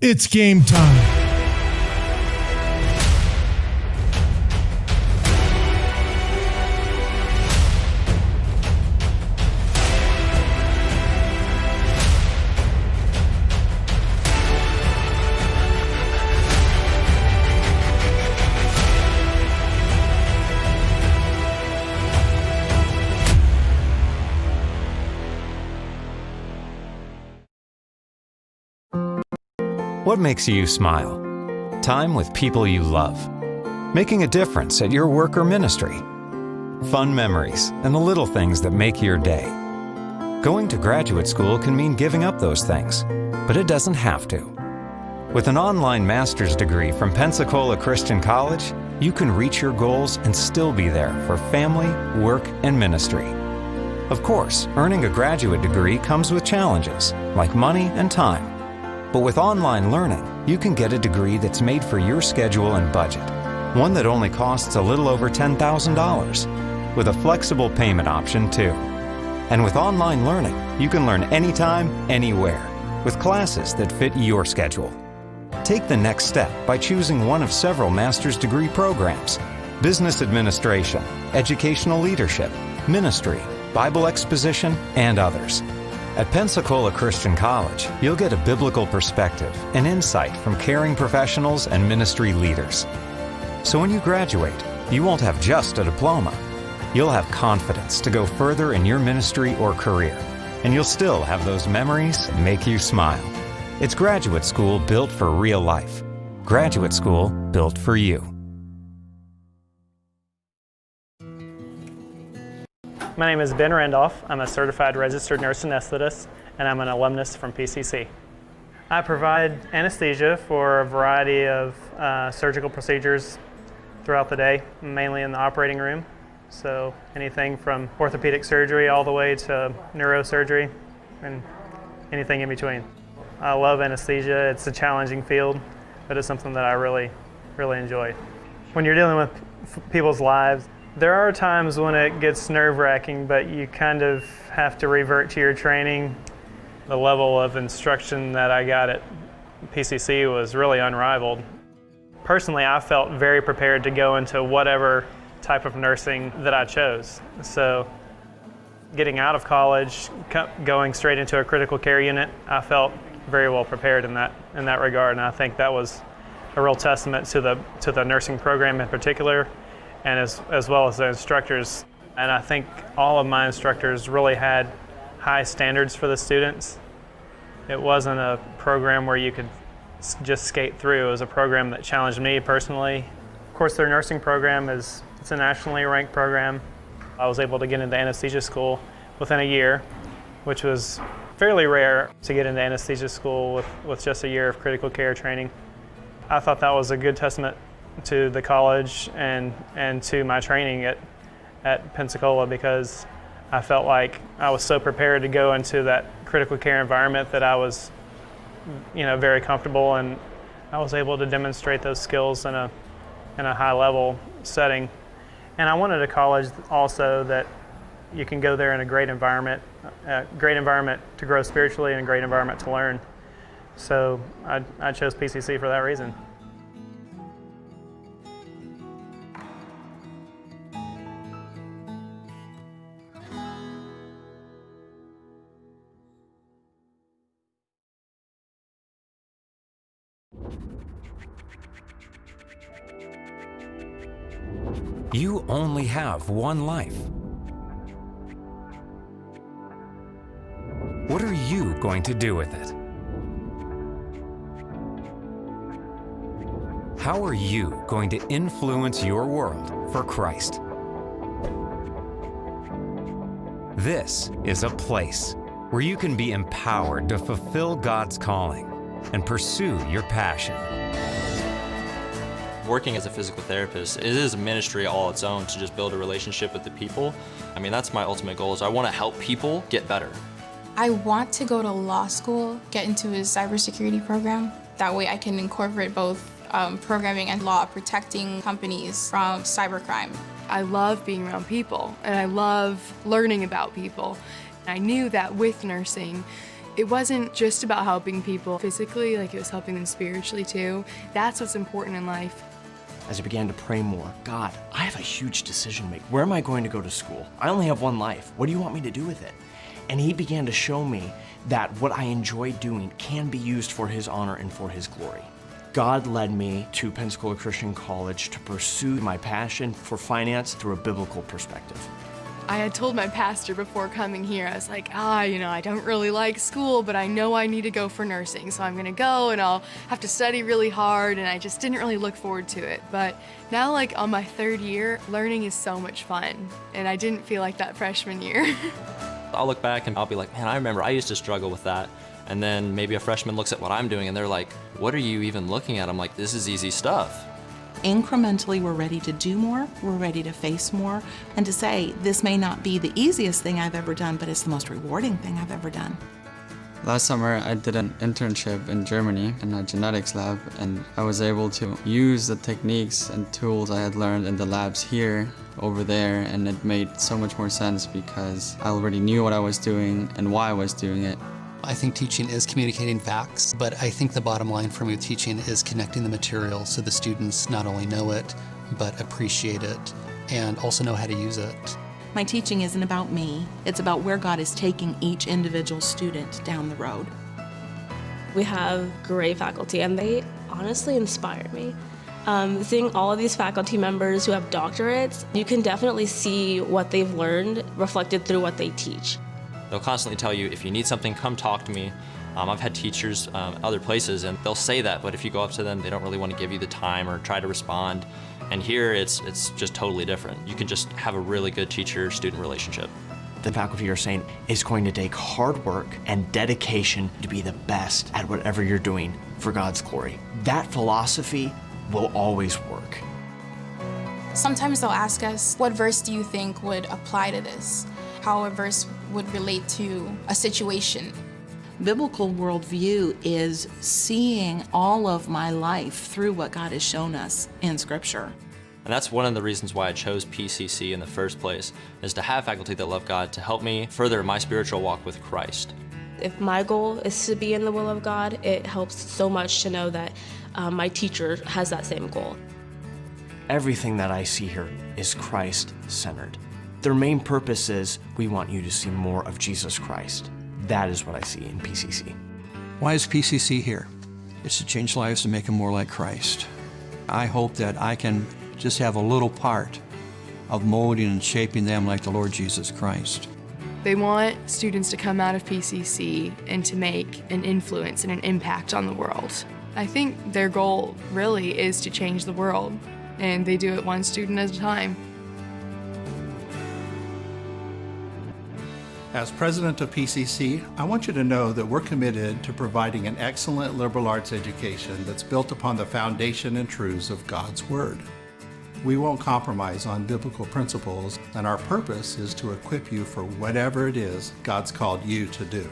Speaker 13: It's game time.
Speaker 1: What makes you smile? Time with people you love. Making a difference at your work or ministry. Fun memories and the little things that make your day. Going to graduate school can mean giving up those things, but it doesn't have to. With an online master's degree from Pensacola Christian College, you can reach your goals and still be there for family, work, and ministry. Of course, earning a graduate degree comes with challenges, like money and time. But with online learning, you can get a degree that's made for your schedule and budget, one that only costs a little over $10,000, with a flexible payment option too. And with online learning, you can learn anytime, anywhere, with classes that fit your schedule. Take the next step by choosing one of several master's degree programs: business administration, educational leadership, ministry, Bible exposition, and others. At Pensacola Christian College, you'll get a biblical perspective and insight from caring professionals and ministry leaders. So when you graduate, you won't have just a diploma. You'll have confidence to go further in your ministry or career, and you'll still have those memories that make you smile. It's graduate school built for real life. Graduate school built for you.
Speaker 13: My name is Ben Randolph. I'm a certified registered nurse anesthetist, and I'm an alumnus from PCC. I provide anesthesia for a variety of surgical procedures throughout the day, mainly in the operating room. So anything from orthopedic surgery all the way to neurosurgery and anything in between. I love anesthesia. It's a challenging field, but it's something that I really enjoy. When you're dealing with people's lives, there are times when it gets nerve-wracking, but you kind of have to revert to your training. The level of instruction that I got at PCC was really unrivaled. Personally, I felt very prepared to go into whatever type of nursing that I chose. So getting out of college, going straight into a critical care unit, I felt very well prepared in that regard, and I think that was a real testament to the nursing program in particular, and as well as the instructors. And I think all of my instructors really had high standards for the students. It wasn't a program where you could just skate through. It was a program that challenged me personally. Of course, their nursing program it's a nationally ranked program. I was able to get into anesthesia school within a year, which was fairly rare to get into anesthesia school with just a year of critical care training. I thought that was a good testament to the college and to my training at Pensacola, because I felt like I was so prepared to go into that critical care environment that I was, very comfortable, and I was able to demonstrate those skills in a high level setting. And I wanted a college also that you can go there in a great environment to grow spiritually and a great environment to learn. So I chose PCC for that reason.
Speaker 1: You only have one life. What are you going to do with it? How are you going to influence your world for Christ? This is a place where you can be empowered to fulfill God's calling and pursue your passion.
Speaker 9: Working as a physical therapist, it is a ministry all its own to just build a relationship with the people. I mean, that's my ultimate goal, is I want to help people get better.
Speaker 14: I want to go to law school, get into a cybersecurity program. That way I can incorporate both programming and law, protecting companies from cybercrime.
Speaker 5: I love being around people, and I love learning about people. I knew that with nursing, it wasn't just about helping people physically, like it was helping them spiritually too. That's what's important in life.
Speaker 10: As I began to pray more, God, I have a huge decision to make. Where am I going to go to school? I only have one life. What do you want me to do with it? And he began to show me that what I enjoy doing can be used for his honor and for his glory. God led me to Pensacola Christian College to pursue my passion for finance through a biblical perspective.
Speaker 5: I had told my pastor before coming here, I was like, I don't really like school, but I know I need to go for nursing, so I'm gonna go and I'll have to study really hard, and I just didn't really look forward to it. But now, like on my third year, learning is so much fun, and I didn't feel like that freshman year.
Speaker 9: I'll look back and I'll be like, man, I remember I used to struggle with that. And then maybe a freshman looks at what I'm doing and they're like, what are you even looking at? I'm like, this is easy stuff.
Speaker 6: Incrementally, we're ready to do more, we're ready to face more, and to say, this may not be the easiest thing I've ever done, but it's the most rewarding thing I've ever done.
Speaker 15: Last summer, I did an internship in Germany in a genetics lab, and I was able to use the techniques and tools I had learned in the labs here over there, and it made so much more sense because I already knew what I was doing and why I was doing it.
Speaker 7: I think teaching is communicating facts, but I think the bottom line for me with teaching is connecting the material so the students not only know it, but appreciate it and also know how to use it.
Speaker 6: My teaching isn't about me, it's about where God is taking each individual student down the road.
Speaker 8: We have great faculty and they honestly inspire me. Seeing all of these faculty members who have doctorates, you can definitely see what they've learned reflected through what they teach.
Speaker 9: They'll constantly tell you, if you need something, come talk to me. I've had teachers other places and they'll say that, but if you go up to them, they don't really want to give you the time or try to respond. And here, it's just totally different. You can just have a really good teacher-student relationship.
Speaker 10: The faculty are saying it's going to take hard work and dedication to be the best at whatever you're doing for God's glory. That philosophy will always work.
Speaker 14: Sometimes they'll ask us, what verse do you think would apply to this? How a verse would relate to a situation.
Speaker 6: Biblical worldview is seeing all of my life through what God has shown us in Scripture.
Speaker 9: And that's one of the reasons why I chose PCC in the first place, is to have faculty that love God to help me further my spiritual walk with Christ.
Speaker 8: If my goal is to be in the will of God, it helps so much to know that my teacher has that same goal.
Speaker 10: Everything that I see here is Christ-centered. Their main purpose is, we want you to see more of Jesus Christ. That is what I see in PCC.
Speaker 11: Why is PCC here? It's to change lives and make them more like Christ. I hope that I can just have a little part of molding and shaping them like the Lord Jesus Christ.
Speaker 5: They want students to come out of PCC and to make an influence and an impact on the world. I think their goal really is to change the world, and they do it one student at a time.
Speaker 16: As president of PCC, I want you to know that we're committed to providing an excellent liberal arts education that's built upon the foundation and truths of God's Word. We won't compromise on biblical principles, and our purpose is to equip you for whatever it is God's called you to do.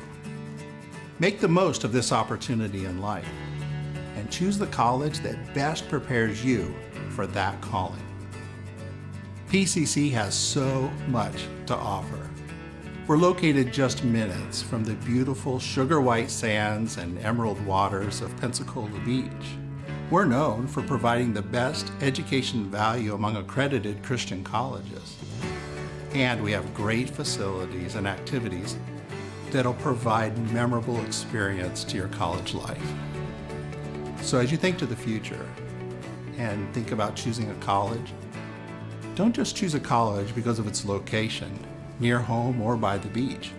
Speaker 16: Make the most of this opportunity in life, and choose the college that best prepares you for that calling. PCC has so much to offer. We're located just minutes from the beautiful sugar white sands and emerald waters of Pensacola Beach. We're known for providing the best education value among accredited Christian colleges. And we have great facilities and activities that'll provide memorable experience to your college life. So as you think to the future and think about choosing a college, don't just choose a college because of its location, near home or by the beach.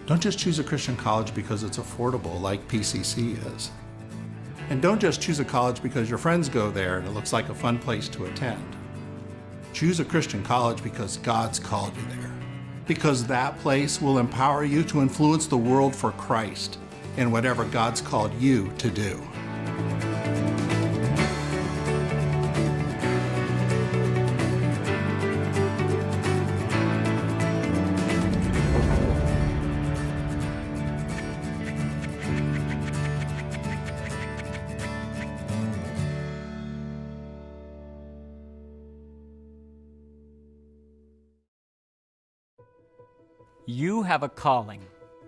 Speaker 16: Don't just choose a Christian college because it's affordable like PCC is. And don't just choose a college because your friends go there and it looks like a fun place to attend. Choose a Christian college because God's called you there. Because that place will empower you to influence the world for Christ in whatever God's called you to do.
Speaker 4: You have a calling.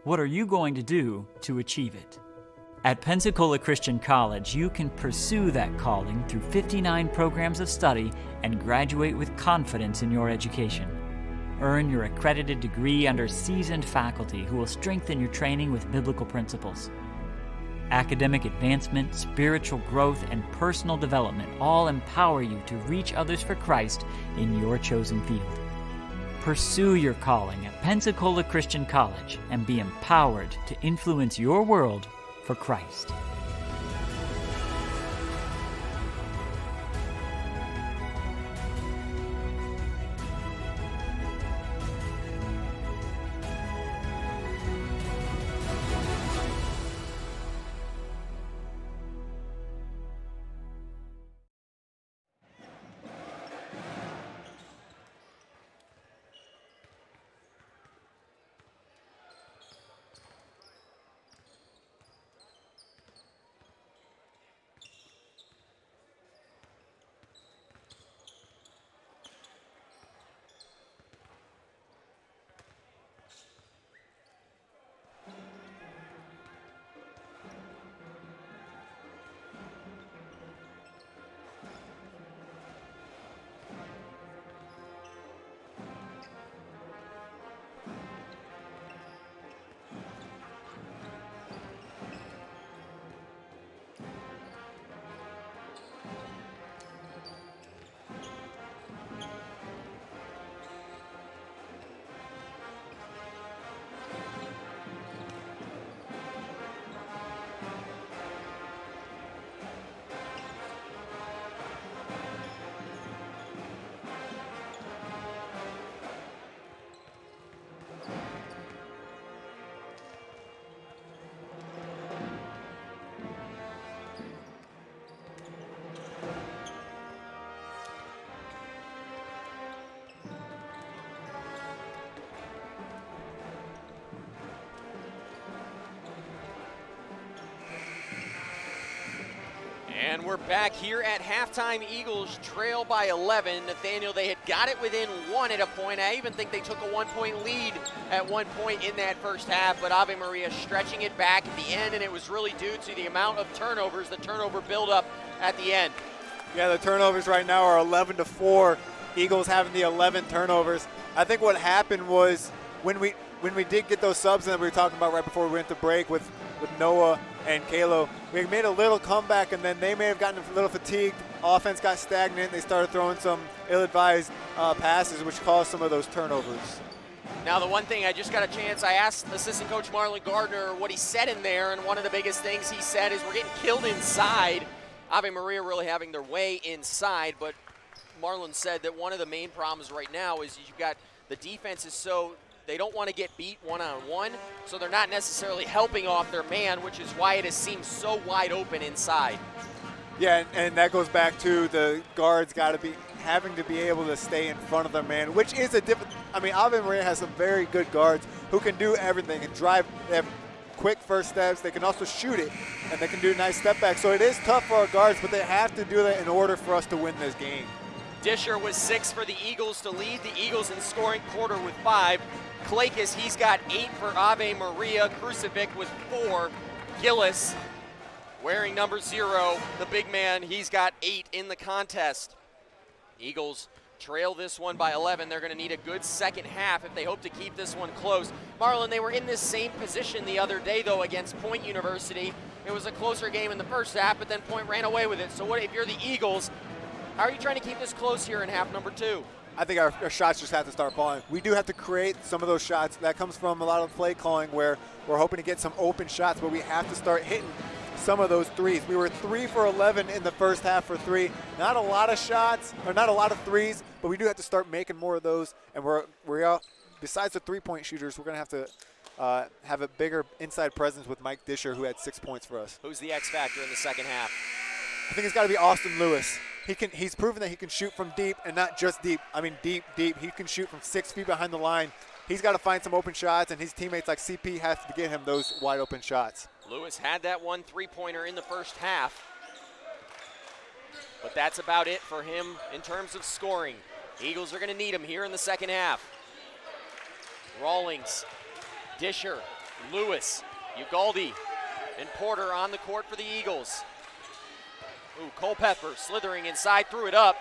Speaker 4: What are you going to do to achieve it? At Pensacola Christian College, you can pursue that calling through 59 programs of study and graduate with confidence in your education. Earn your accredited degree under seasoned faculty who will strengthen your training with biblical principles. Academic advancement, spiritual growth, and personal development all empower you to reach others for Christ in your chosen field. Pursue your calling at Pensacola Christian College and be empowered to influence your world for Christ.
Speaker 2: And we're back here at halftime. Eagles trail by 11. Nathaniel, they had got it within 1 at a point. I even think they took a 1-point lead at one point in that first half, but Ave Maria stretching it back at the end, and it was really due to the amount of turnovers, the turnover buildup at the end.
Speaker 3: Yeah, the turnovers right now are 11-4. Eagles having the 11 turnovers. I think what happened was when we did get those subs that we were talking about right before we went to break with Noah and Kalo, we made a little comeback, and then they may have gotten a little fatigued. Offense got stagnant. They started throwing some ill-advised passes, which caused some of those turnovers.
Speaker 2: Now, the one thing, I just got a chance, I asked assistant coach Marlon Gardner what he said in there, and one of the biggest things he said is we're getting killed inside. Ave Maria really having their way inside, but Marlon said that one of the main problems right now is you've got the defense is so they don't want to get beat one-on-one, so they're not necessarily helping off their man, which is why it has seemed so wide open inside.
Speaker 3: Yeah, and that goes back to the guards having to be able to stay in front of their man, which is a different. I mean, Ave Maria has some very good guards who can do everything and drive. They have quick first steps. They can also shoot it, and they can do nice step back. So it is tough for our guards, but they have to do that in order for us to win this game.
Speaker 2: Disher was 6 for the Eagles to lead the Eagles in scoring. Porter with 5. Klakis, he's got 8 for Ave Maria. Krucevic with 4. Gillis, wearing number 0, the big man, he's got 8 in the contest. Eagles trail this one by 11. They're going to need a good second half if they hope to keep this one close. Marlon, they were in this same position the other day, though, against Point University. It was a closer game in the first half, but then Point ran away with it. So what if you're the Eagles? How are you trying to keep this close here in half number 2?
Speaker 3: I think our shots just have to start falling. We do have to create some of those shots. That comes from a lot of play calling where we're hoping to get some open shots, but we have to start hitting some of those threes. We were 3 for 11 in the first half for 3. Not a lot of shots, or not a lot of threes, but we do have to start making more of those. And we're out, besides the three-point shooters, we're going to have to have a bigger inside presence with Mike Disher, who had 6 points for us.
Speaker 2: Who's the X factor in the second half?
Speaker 3: I think it's got to be Austin Lewis. He's proven that he can shoot from deep, and not just deep. I mean deep. He can shoot from 6 feet behind the line. He's got to find some open shots, and his teammates like CP have to get him those wide open shots.
Speaker 2: Lewis had that one three-pointer in the first half, but that's about it for him in terms of scoring. Eagles are going to need him here in the second half. Rawlings, Disher, Lewis, Ugaldi, and Porter on the court for the Eagles. Ooh, Culpepper slithering inside, threw it up.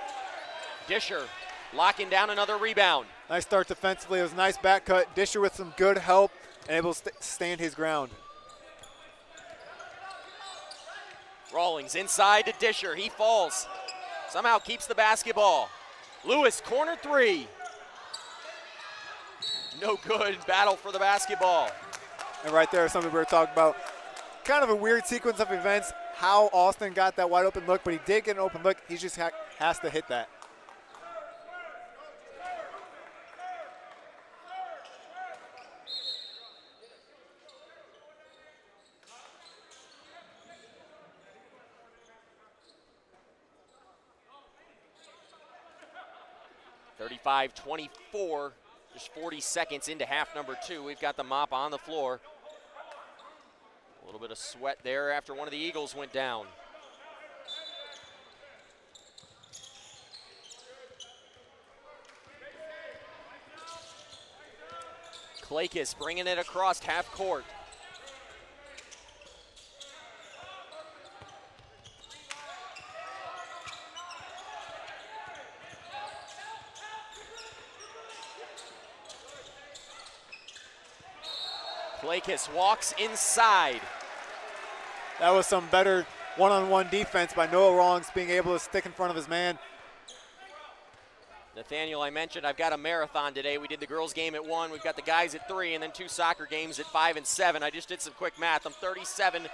Speaker 2: Disher locking down another rebound.
Speaker 3: Nice start defensively. It was a nice back cut. Disher with some good help and able to stand his ground.
Speaker 2: Rawlings inside to Disher. He falls. Somehow keeps the basketball. Lewis, corner 3. No good. Battle for the basketball.
Speaker 3: And right there is something we were talking about. Kind of a weird sequence of events, how Austin got that wide open look, but he did get an open look. He just has to hit that.
Speaker 2: (35-24), just 40 seconds into half number 2. We've got the mop on the floor. A little bit of sweat there after one of the Eagles went down. Klakis bringing it across half court. Klakis walks inside.
Speaker 3: That was some better one-on-one defense by Noah Rawlings, being able to stick in front of his man.
Speaker 2: Nathaniel, I mentioned I've got a marathon today. We did the girls game at 1. We've got the guys at 3, and then 2 soccer games at 5 and 7. I just did some quick math. I'm 37%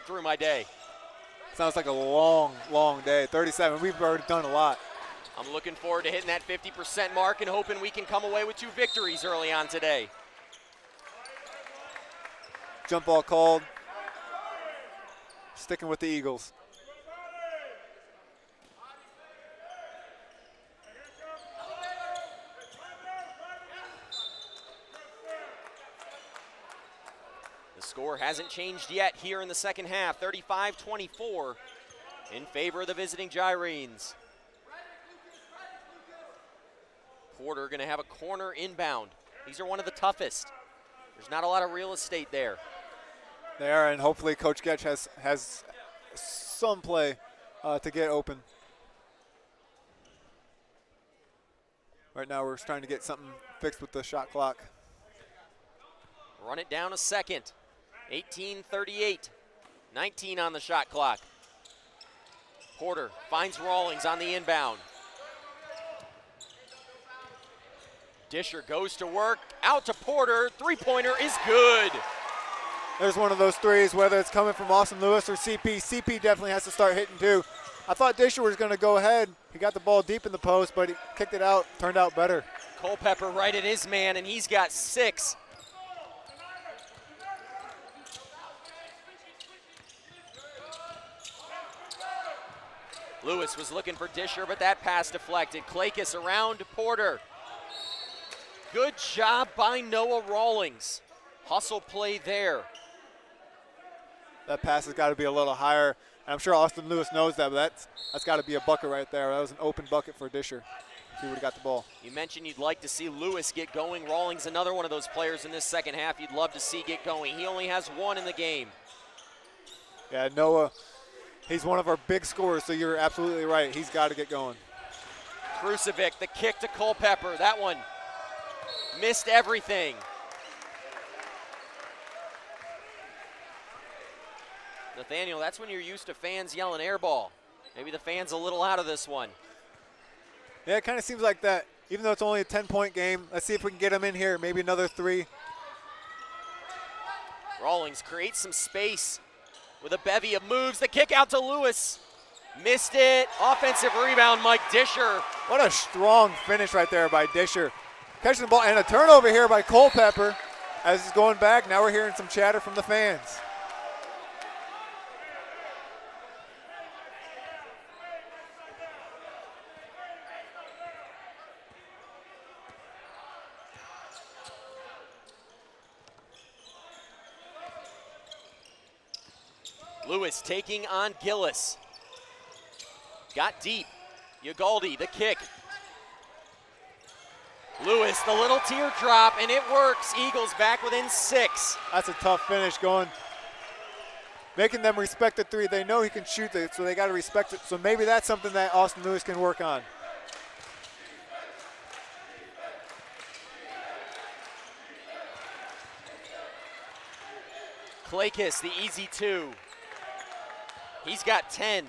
Speaker 2: through my day.
Speaker 3: Sounds like a long, long day. 37. We've already done a lot.
Speaker 2: I'm looking forward to hitting that 50% mark and hoping we can come away with 2 victories early on today.
Speaker 3: Jump ball called. Sticking with the Eagles.
Speaker 2: The score hasn't changed yet here in the second half. 35-24. in favor of the visiting Gyrenes. Porter going to have a corner inbound. These are one of the toughest. There's not a lot of real estate there.
Speaker 3: They are, and hopefully Coach Getch has some play to get open. Right now we're trying to get something fixed with the shot clock.
Speaker 2: Run it down a second. 18:38. 19 on the shot clock. Porter finds Rawlings on the inbound. Disher goes to work, out to Porter. Three-pointer is good.
Speaker 3: There's one of those threes, whether it's coming from Austin Lewis or CP. CP definitely has to start hitting too. I thought Disher was going to go ahead. He got the ball deep in the post, but he kicked it out, turned out better.
Speaker 2: Culpepper right at his man, and he's got 6. Lewis was looking for Disher, but that pass deflected. Klakis around Porter. Good job by Noah Rawlings. Hustle play there.
Speaker 3: That pass has got to be a little higher. And I'm sure Austin Lewis knows that, but that's got to be a bucket right there. That was an open bucket for Disher. He would have got the ball.
Speaker 2: You mentioned you'd like to see Lewis get going. Rawlings, another one of those players in this second half you'd love to see get going. He only has 1 in the game.
Speaker 3: Yeah, Noah, he's one of our big scorers, so you're absolutely right. He's got to get going.
Speaker 2: Krusevic, the kick to Culpepper. That one missed everything. Nathaniel, that's when you're used to fans yelling air ball. Maybe the fans a little out of this one.
Speaker 3: Yeah, it kind of seems like that. Even though it's only a 10-point game, let's see if we can get him in here. Maybe another 3.
Speaker 2: Rawlings creates some space with a bevy of moves. The kick out to Lewis. Missed it. Offensive rebound, Mike Disher.
Speaker 3: What a strong finish right there by Disher. Catching the ball, and a turnover here by Culpepper. As he's going back, now we're hearing some chatter from the fans.
Speaker 2: Lewis taking on Gillis. Got deep. Ugaldi, the kick. Lewis, the little teardrop, and it works. Eagles back within 6.
Speaker 3: That's a tough finish going. Making them respect the 3. They know he can shoot it, so they got to respect it. So maybe that's something that Austin Lewis can work on.
Speaker 2: Klakis, the easy 2. He's got 10.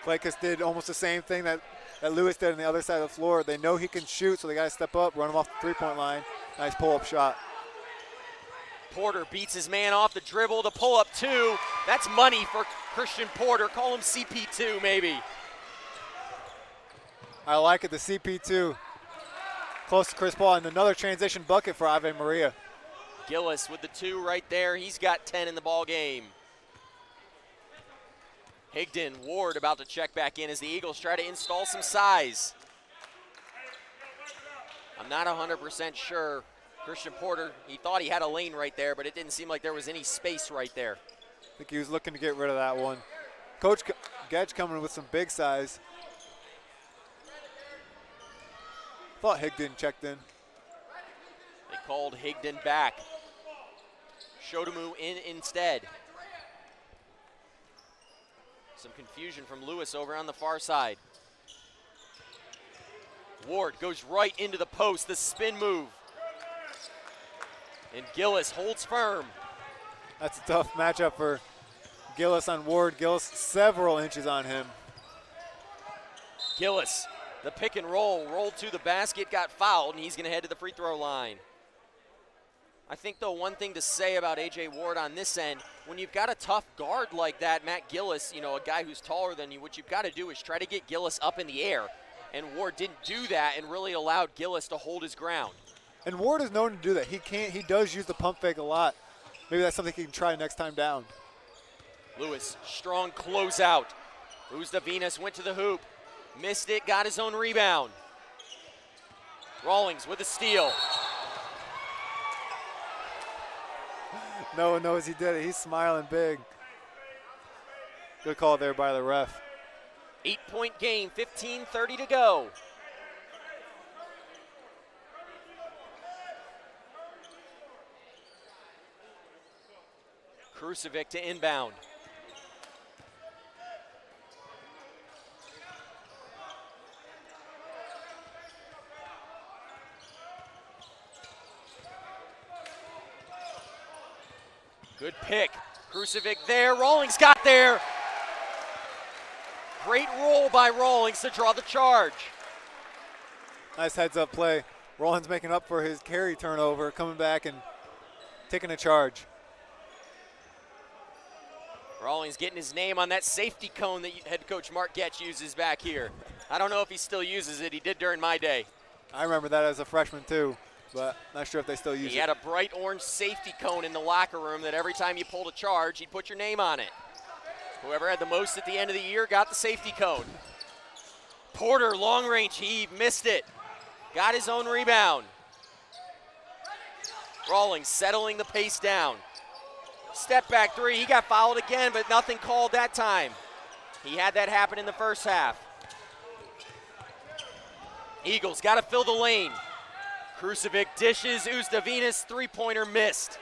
Speaker 3: Klakis did almost the same thing that Lewis did on the other side of the floor. They know he can shoot, so they got to step up, run him off the three-point line. Nice pull-up shot.
Speaker 2: Porter beats his man off the dribble to pull up 2. That's money for Christian Porter. Call him CP2 maybe.
Speaker 3: I like it, the CP2. Close to Chris Paul, and another transition bucket for Ave Maria.
Speaker 2: Gillis with the 2 right there. He's got 10 in the ball game. Higdon, Ward about to check back in as the Eagles try to install some size. I'm not 100% sure. Christian Porter, he thought he had a lane right there, but it didn't seem like there was any space right there.
Speaker 3: I think he was looking to get rid of that one. Coach Gedge coming with some big size. Thought Higdon checked in.
Speaker 2: They called Higdon back. Shotomu in instead. Some confusion from Lewis over on the far side. Ward goes right into the post, the spin move. And Gillis holds firm.
Speaker 3: That's a tough matchup for Gillis on Ward. Gillis several inches on him.
Speaker 2: Gillis, the pick and roll, rolled to the basket, got fouled, and he's gonna head to the free throw line. I think, though, one thing to say about A.J. Ward on this end, when you've got a tough guard like that, Matt Gillis, you know, a guy who's taller than you, what you've got to do is try to get Gillis up in the air. And Ward didn't do that and really allowed Gillis to hold his ground.
Speaker 3: And Ward is known to do that. He does use the pump fake a lot. Maybe that's something he can try next time down.
Speaker 2: Lewis, strong closeout. Uzda Venus went to the hoop. Missed it, got his own rebound. Rawlings with a steal.
Speaker 3: No one knows he did it. He's smiling big. Good call there by the ref.
Speaker 2: 8-point game, 15:30 to go. Krusevic to inbound. Good pick. Krusevic there. Rawlings got there. Great roll by Rawlings to draw the charge.
Speaker 3: Nice heads-up play. Rawlings making up for his carry turnover, coming back and taking a charge.
Speaker 2: Rawlings getting his name on that safety cone that head coach Mark Getch uses back here. I don't know if he still uses it. He did during my day.
Speaker 3: I remember that as a freshman too, but not sure if they still use it.
Speaker 2: He had a bright orange safety cone in the locker room that every time you pulled a charge, he'd put your name on it. Whoever had the most at the end of the year got the safety cone. Porter, long range heave, missed it. Got his own rebound. Rawlings settling the pace down. Step back three, he got fouled again, but nothing called that time. He had that happen in the first half. Eagles got to fill the lane. Krusevic dishes, Ustavinas three-pointer missed.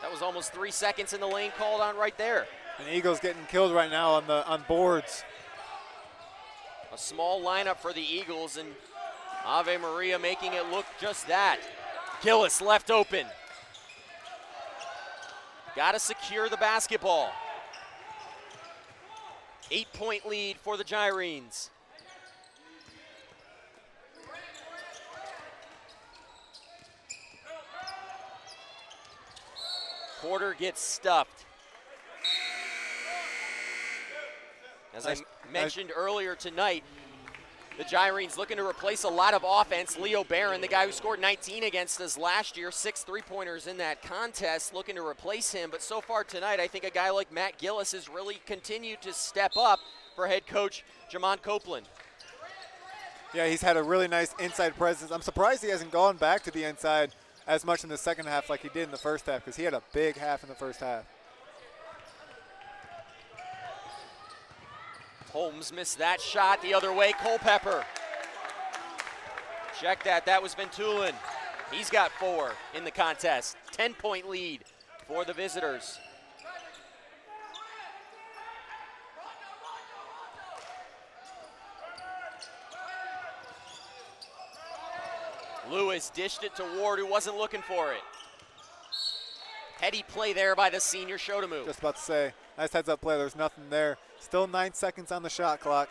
Speaker 2: That was almost 3 seconds in the lane called on right there.
Speaker 3: And Eagles getting killed right now on boards.
Speaker 2: A small lineup for the Eagles, and Ave Maria making it look just that. Gillis left open. Got to secure the basketball. 8-point lead for the Gyrenes. Porter gets stuffed. As I mentioned earlier tonight, the Gyrenes looking to replace a lot of offense. Leo Barron, the guy who scored 19 against us last year, 6 3-pointers in that contest, looking to replace him. But so far tonight, I think a guy like Matt Gillis has really continued to step up for head coach Jamon Copeland.
Speaker 3: Yeah, he's had a really nice inside presence. I'm surprised he hasn't gone back to the inside as much in the second half like he did in the first half, because he had a big half in the first half.
Speaker 2: Holmes missed that shot the other way. Culpepper. Check that. That was Ventulin. He's got 4 in the contest. 10-point lead for the visitors. Lewis dished it to Ward, who wasn't looking for it. Heady play there by the senior Shotomu.
Speaker 3: Just about to say, nice heads-up play. There's nothing there. Still 9 seconds on the shot clock.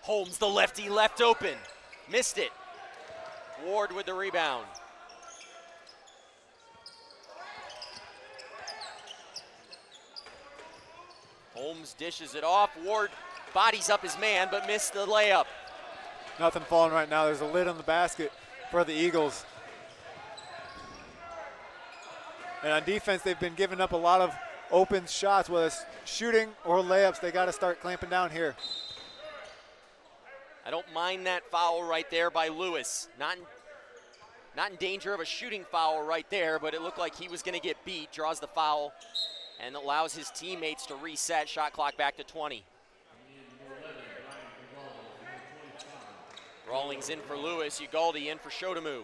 Speaker 2: Holmes, the lefty, left open. Missed it. Ward with the rebound. Holmes dishes it off. Ward bodies up his man, but missed the layup.
Speaker 3: Nothing falling right now. There's a lid on the basket for the Eagles. And on defense, they've been giving up a lot of open shots, whether it's shooting or layups. They got to start clamping down here.
Speaker 2: I don't mind that foul right there by Lewis. Not in danger of a shooting foul right there, but it looked like he was going to get beat. Draws the foul and allows his teammates to reset. Shot clock back to 20. Rawlings in for Lewis. Ugalde in for Shotomu.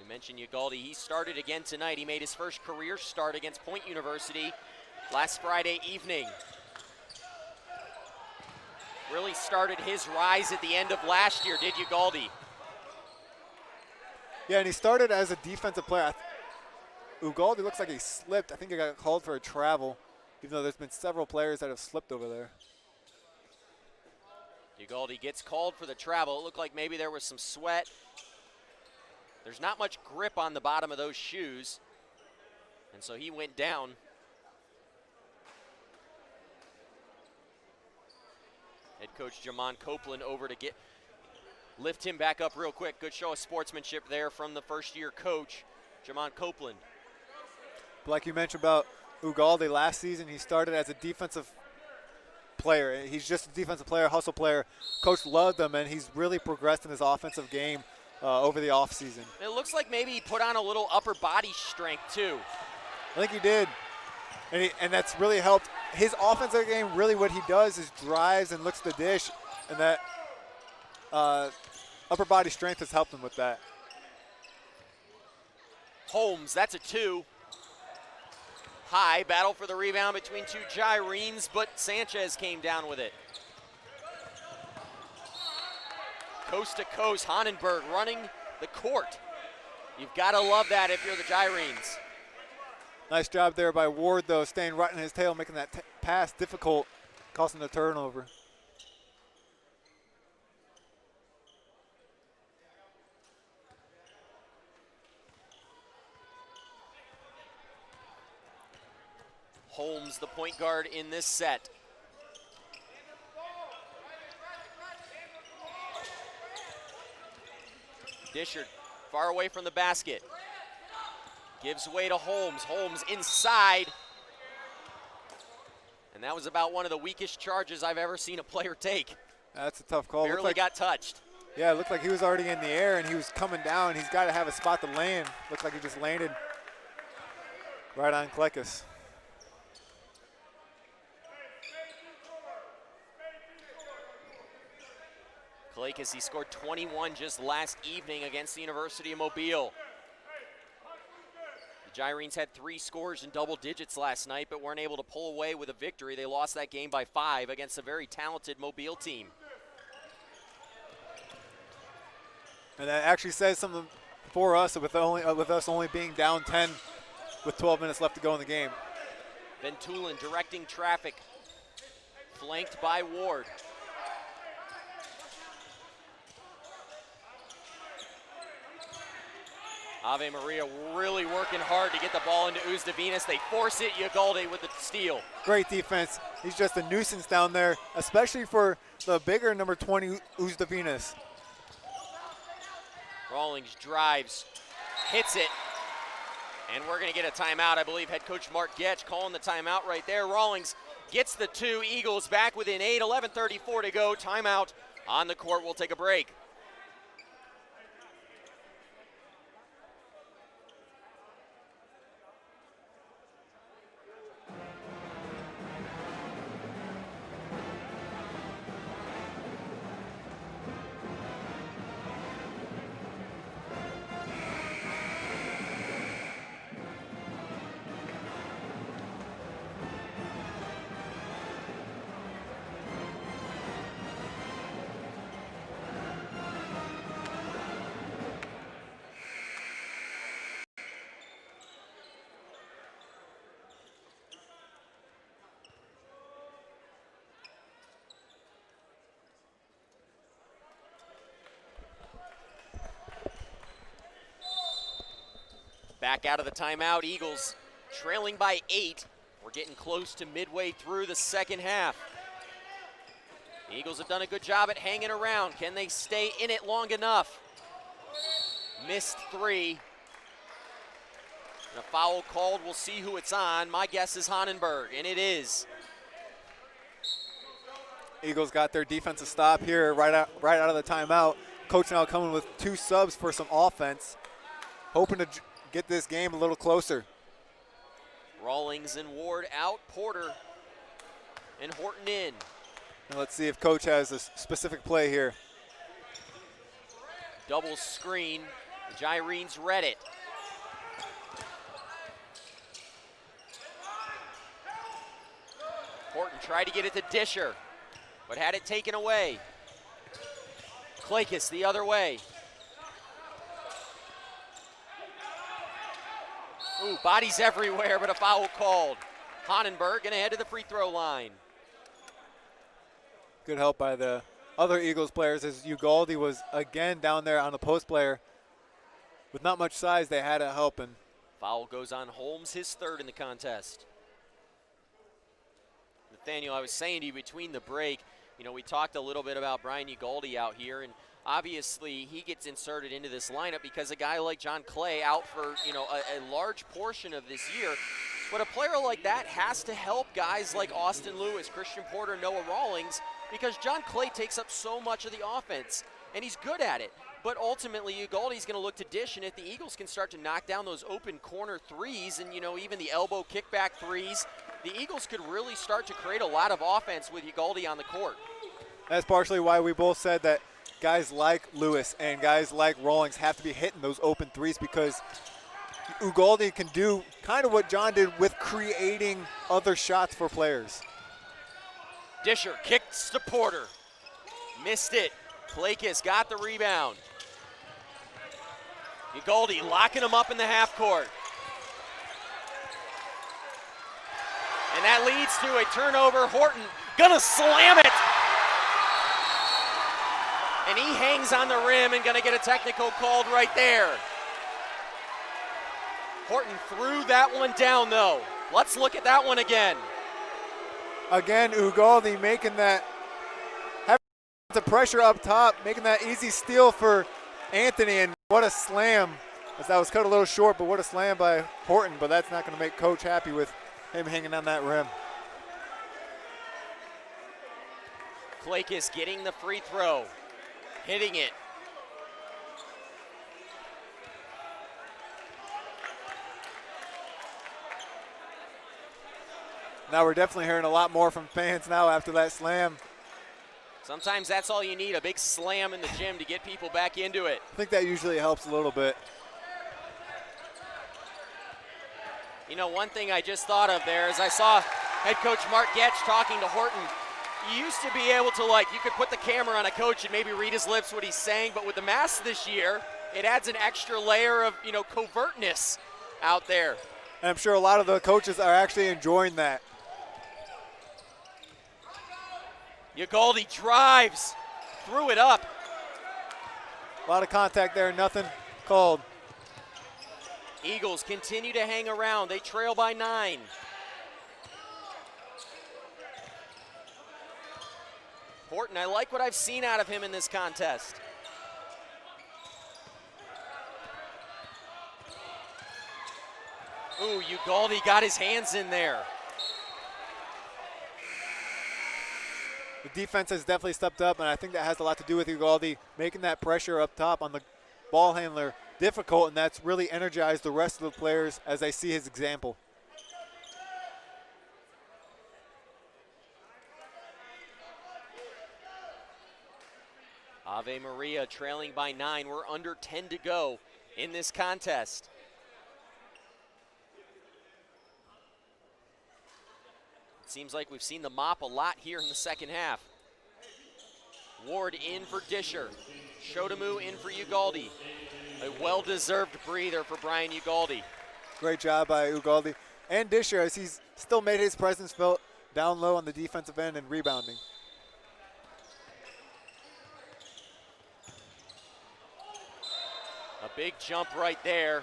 Speaker 2: We mentioned Ugalde. He started again tonight. He made his first career start against Point University last Friday evening. Really started his rise at the end of last year, did Ugalde?
Speaker 3: Yeah, and he started as a defensive player. Ugalde looks like he slipped. I think he got called for a travel, even though there's been several players that have slipped over there.
Speaker 2: Ugalde gets called for the travel. It looked like maybe there was some sweat. There's not much grip on the bottom of those shoes, and so he went down. Head coach Jamon Copeland over to lift him back up real quick. Good show of sportsmanship there from the first-year coach, Jamon Copeland.
Speaker 3: Like you mentioned about Ugalde last season, he started as a defensive player. He's just a defensive player, hustle player. Coach loved him, and he's really progressed in his offensive game over the offseason.
Speaker 2: It looks like maybe he put on a little upper body strength too.
Speaker 3: I think he did, and that's really helped. His offensive game, really what he does is drives and looks the dish, and that upper body strength has helped him with that.
Speaker 2: Holmes, that's a 2. High battle for the rebound between two Gyrenes, but Sanchez came down with it. Coast to coast, Honenberg running the court. You've got to love that if you're the Gyrenes.
Speaker 3: Nice job there by Ward, though, staying right in his tail, making that pass difficult, causing the turnover.
Speaker 2: Holmes, the point guard in this set. Dishard, far away from the basket. Gives way to Holmes. Holmes inside. And that was about one of the weakest charges I've ever seen a player take.
Speaker 3: That's a tough call.
Speaker 2: Barely got touched.
Speaker 3: Yeah, it looked like he was already in the air and he was coming down. He's got to have a spot to land. Looked like he just landed right on Klekus.
Speaker 2: Klekus, he scored 21 just last evening against the University of Mobile. The Gyrenes had 3 scores in double digits last night, but weren't able to pull away with a victory. They lost that game by 5 against a very talented Mobile team.
Speaker 3: And that actually says something for us with us only being down 10 with 12 minutes left to go in the game.
Speaker 2: Ventulin directing traffic, flanked by Ward. Ave Maria really working hard to get the ball into Uzdavinas. They force it, Ugalde with the steal.
Speaker 3: Great defense. He's just a nuisance down there, especially for the bigger number 20 Uzdavinas.
Speaker 2: Rawlings drives, hits it, and we're gonna get a timeout. I believe head coach Mark Getch calling the timeout right there. Rawlings gets the 2, Eagles back within 8, 11:34 to go. Timeout on the court, we'll take a break. Back out of the timeout, Eagles trailing by 8. We're getting close to midway through the second half. The Eagles have done a good job at hanging around. Can they stay in it long enough? Missed 3. And a foul called, we'll see who it's on. My guess is Honenberg, and it is.
Speaker 3: Eagles got their defensive stop here right out of the timeout. Coach now coming with 2 subs for some offense, hoping to get this game a little closer.
Speaker 2: Rawlings and Ward out, Porter and Horton in.
Speaker 3: And let's see if Coach has a specific play here.
Speaker 2: Double screen, the Gyrenes read it. Horton tried to get it to Disher, but had it taken away. Klekus the other way. Ooh, bodies everywhere, but a foul called. Honenberg gonna head to the free throw line.
Speaker 3: Good help by the other Eagles players as Ugalde was again down there on the post player. With not much size, they had to help him.
Speaker 2: Foul goes on Holmes, his 3rd in the contest. Nathaniel, I was saying to you between the break, you know, we talked a little bit about Brian Ugalde out here, and obviously he gets inserted into this lineup because a guy like John Clay out for, you know, a large portion of this year, But a player like that has to help guys like Austin Lewis, Christian Porter, Noah Rawlings, because John Clay takes up so much of the offense, and he's good at it. But ultimately, Ugaldi's going to look to dish, and if the Eagles can start to knock down those open corner threes and, even the elbow kickback threes, the Eagles could really start to create a lot of offense with Ugaldi on the court.
Speaker 3: That's partially why we both said that guys like Lewis and guys like Rawlings have to be hitting those open threes, because Ugaldi can do kind of what John did with creating other shots for players.
Speaker 2: Disher kicks to Porter. Missed it. Klakis got the rebound. Ugaldi locking him up in the half court. And that leads to a turnover. Horton gonna slam it. And he hangs on the rim and gonna get a technical called right there. Horton threw that one down though. Let's look at that one again.
Speaker 3: Again, Ugaldi making that, having the pressure up top, making that easy steal for Anthony, and what a slam. As that was cut a little short, but what a slam by Horton, but that's not gonna make Coach happy with him hanging on that rim.
Speaker 2: Klakis getting the free throw, hitting it.
Speaker 3: Now we're definitely hearing a lot more from fans now after that slam.
Speaker 2: Sometimes that's all you need, a big slam in the gym to get people back into it.
Speaker 3: I think that usually helps a little bit.
Speaker 2: One thing I just thought of there is I saw head coach Mark Getch talking to Horton. You used to be able to, you could put the camera on a coach and maybe read his lips what he's saying, but with the mask this year, it adds an extra layer of, covertness out there.
Speaker 3: And I'm sure a lot of the coaches are actually enjoying that.
Speaker 2: Ugaldi drives, threw it up.
Speaker 3: A lot of contact there, nothing called.
Speaker 2: Eagles continue to hang around. They trail by 9. Horton, I like what I've seen out of him in this contest. Ooh, Ugaldi got his hands in there.
Speaker 3: The defense has definitely stepped up, and I think that has a lot to do with Ugaldi making that pressure up top on the ball handler difficult, and that's really energized the rest of the players as they see his example.
Speaker 2: Ave Maria trailing by 9. We're under 10 to go in this contest. It seems like we've seen the mop a lot here in the second half. Ward in for Disher. Shodamu in for Ugaldi. A well-deserved breather for Brian Ugaldi.
Speaker 3: Great job by Ugaldi and Disher, as he's still made his presence felt down low on the defensive end and rebounding.
Speaker 2: A big jump right there.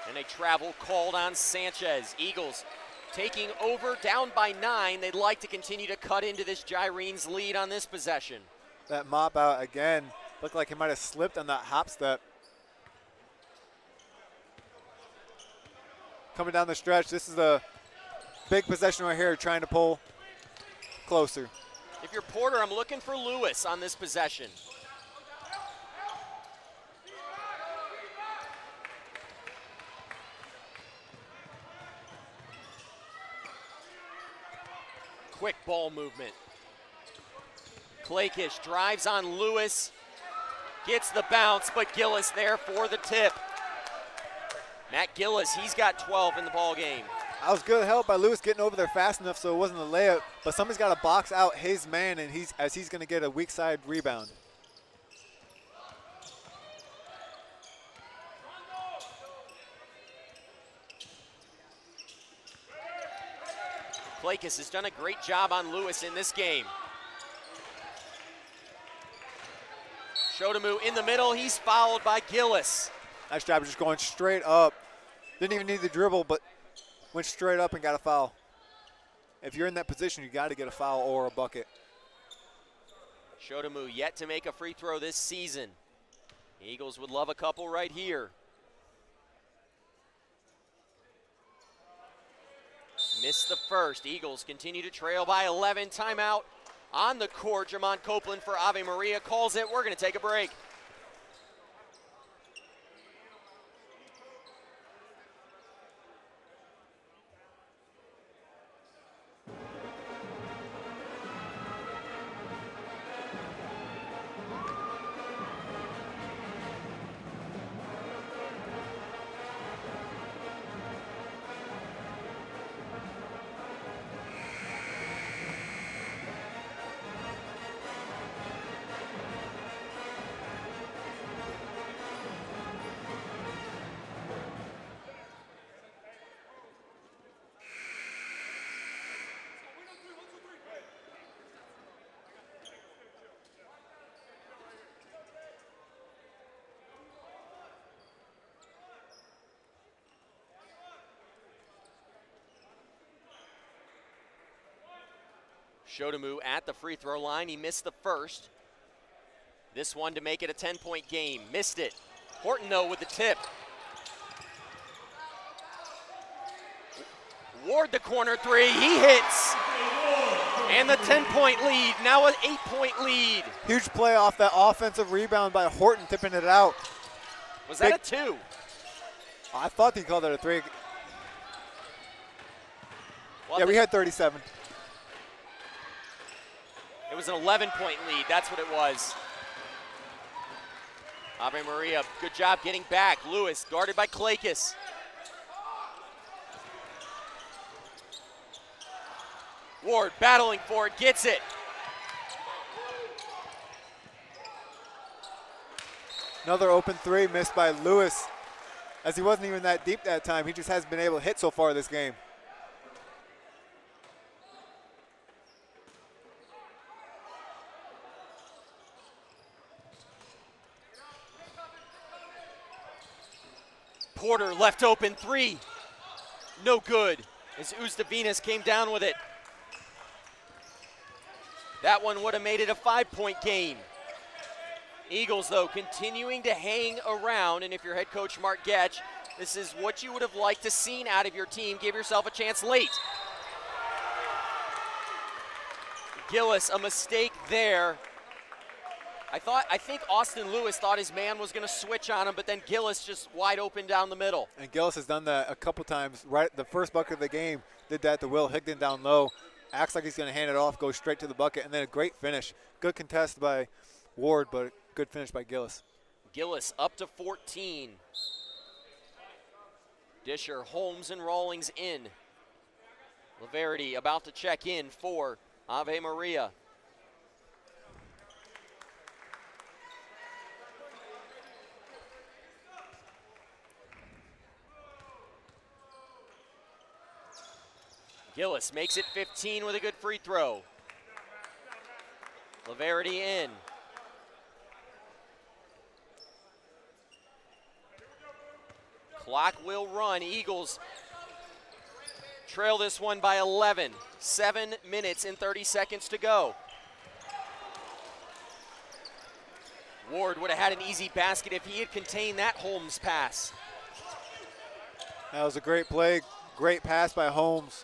Speaker 2: And a travel called on Sanchez. Eagles taking over, down by 9. They'd like to continue to cut into this Gyrene's lead on this possession.
Speaker 3: That mop out again. Looked like he might have slipped on that hop step. Coming down the stretch, this is a big possession right here, trying to pull closer.
Speaker 2: If you're Porter, I'm looking for Lewis on this possession. Quick ball movement. Klakis drives on Lewis, gets the bounce, but Gillis there for the tip. Matt Gillis, he's got 12 in the ball game.
Speaker 3: That was good help by Lewis getting over there fast enough so it wasn't a layup, but somebody's got to box out his man, and he's going to get a weak side rebound.
Speaker 2: Klakis has done a great job on Lewis in this game. Shodamu in the middle, he's fouled by Gillis.
Speaker 3: Nice job just going straight up. Didn't even need the dribble, but went straight up and got a foul. If you're in that position, you got to get a foul or a bucket.
Speaker 2: Shodamu yet to make a free throw this season. Eagles would love a couple right here. Missed the first. Eagles continue to trail by 11. Timeout on the court. Jermon Copeland for Ave Maria calls it. We're going to take a break. Shotomu at the free throw line. He missed the first. This one to make it a 10-point game. Missed it. Horton, though, with the tip. Ward the corner three. He hits. And the 10-point lead. Now an 8-point lead.
Speaker 3: Huge play off that offensive rebound by Horton, tipping it out.
Speaker 2: Was that a 2?
Speaker 3: I thought he called it a 3.
Speaker 2: Well,
Speaker 3: yeah, we had 37.
Speaker 2: It was an 11-point lead. That's what it was. Ave Maria, good job getting back. Lewis guarded by Klakis. Ward battling for it, gets it.
Speaker 3: Another open 3 missed by Lewis, as he wasn't even that deep that time. He just hasn't been able to hit so far this game.
Speaker 2: Porter left open 3. No good as Ustavinas came down with it. That one would have made it a 5-point game. Eagles, though, continuing to hang around, and if you're head coach Mark Getch, this is what you would have liked to seen out of your team. Give yourself a chance late. Gillis, a mistake there. I think Austin Lewis thought his man was going to switch on him, but then Gillis just wide open down the middle.
Speaker 3: And Gillis has done that a couple times. Right, the first bucket of the game did that to Will Higdon down low. Acts like he's going to hand it off, goes straight to the bucket, and then a great finish. Good contest by Ward, but good finish by Gillis.
Speaker 2: Gillis up to 14. Disher, Holmes, and Rawlings in. Laverity about to check in for Ave Maria. Gillis makes it 15 with a good free throw. Laverity in. Clock will run. Eagles trail this one by 11. 7 minutes and 30 seconds to go. Ward would have had an easy basket if he had contained that Holmes pass.
Speaker 3: That was a great play. Great pass by Holmes.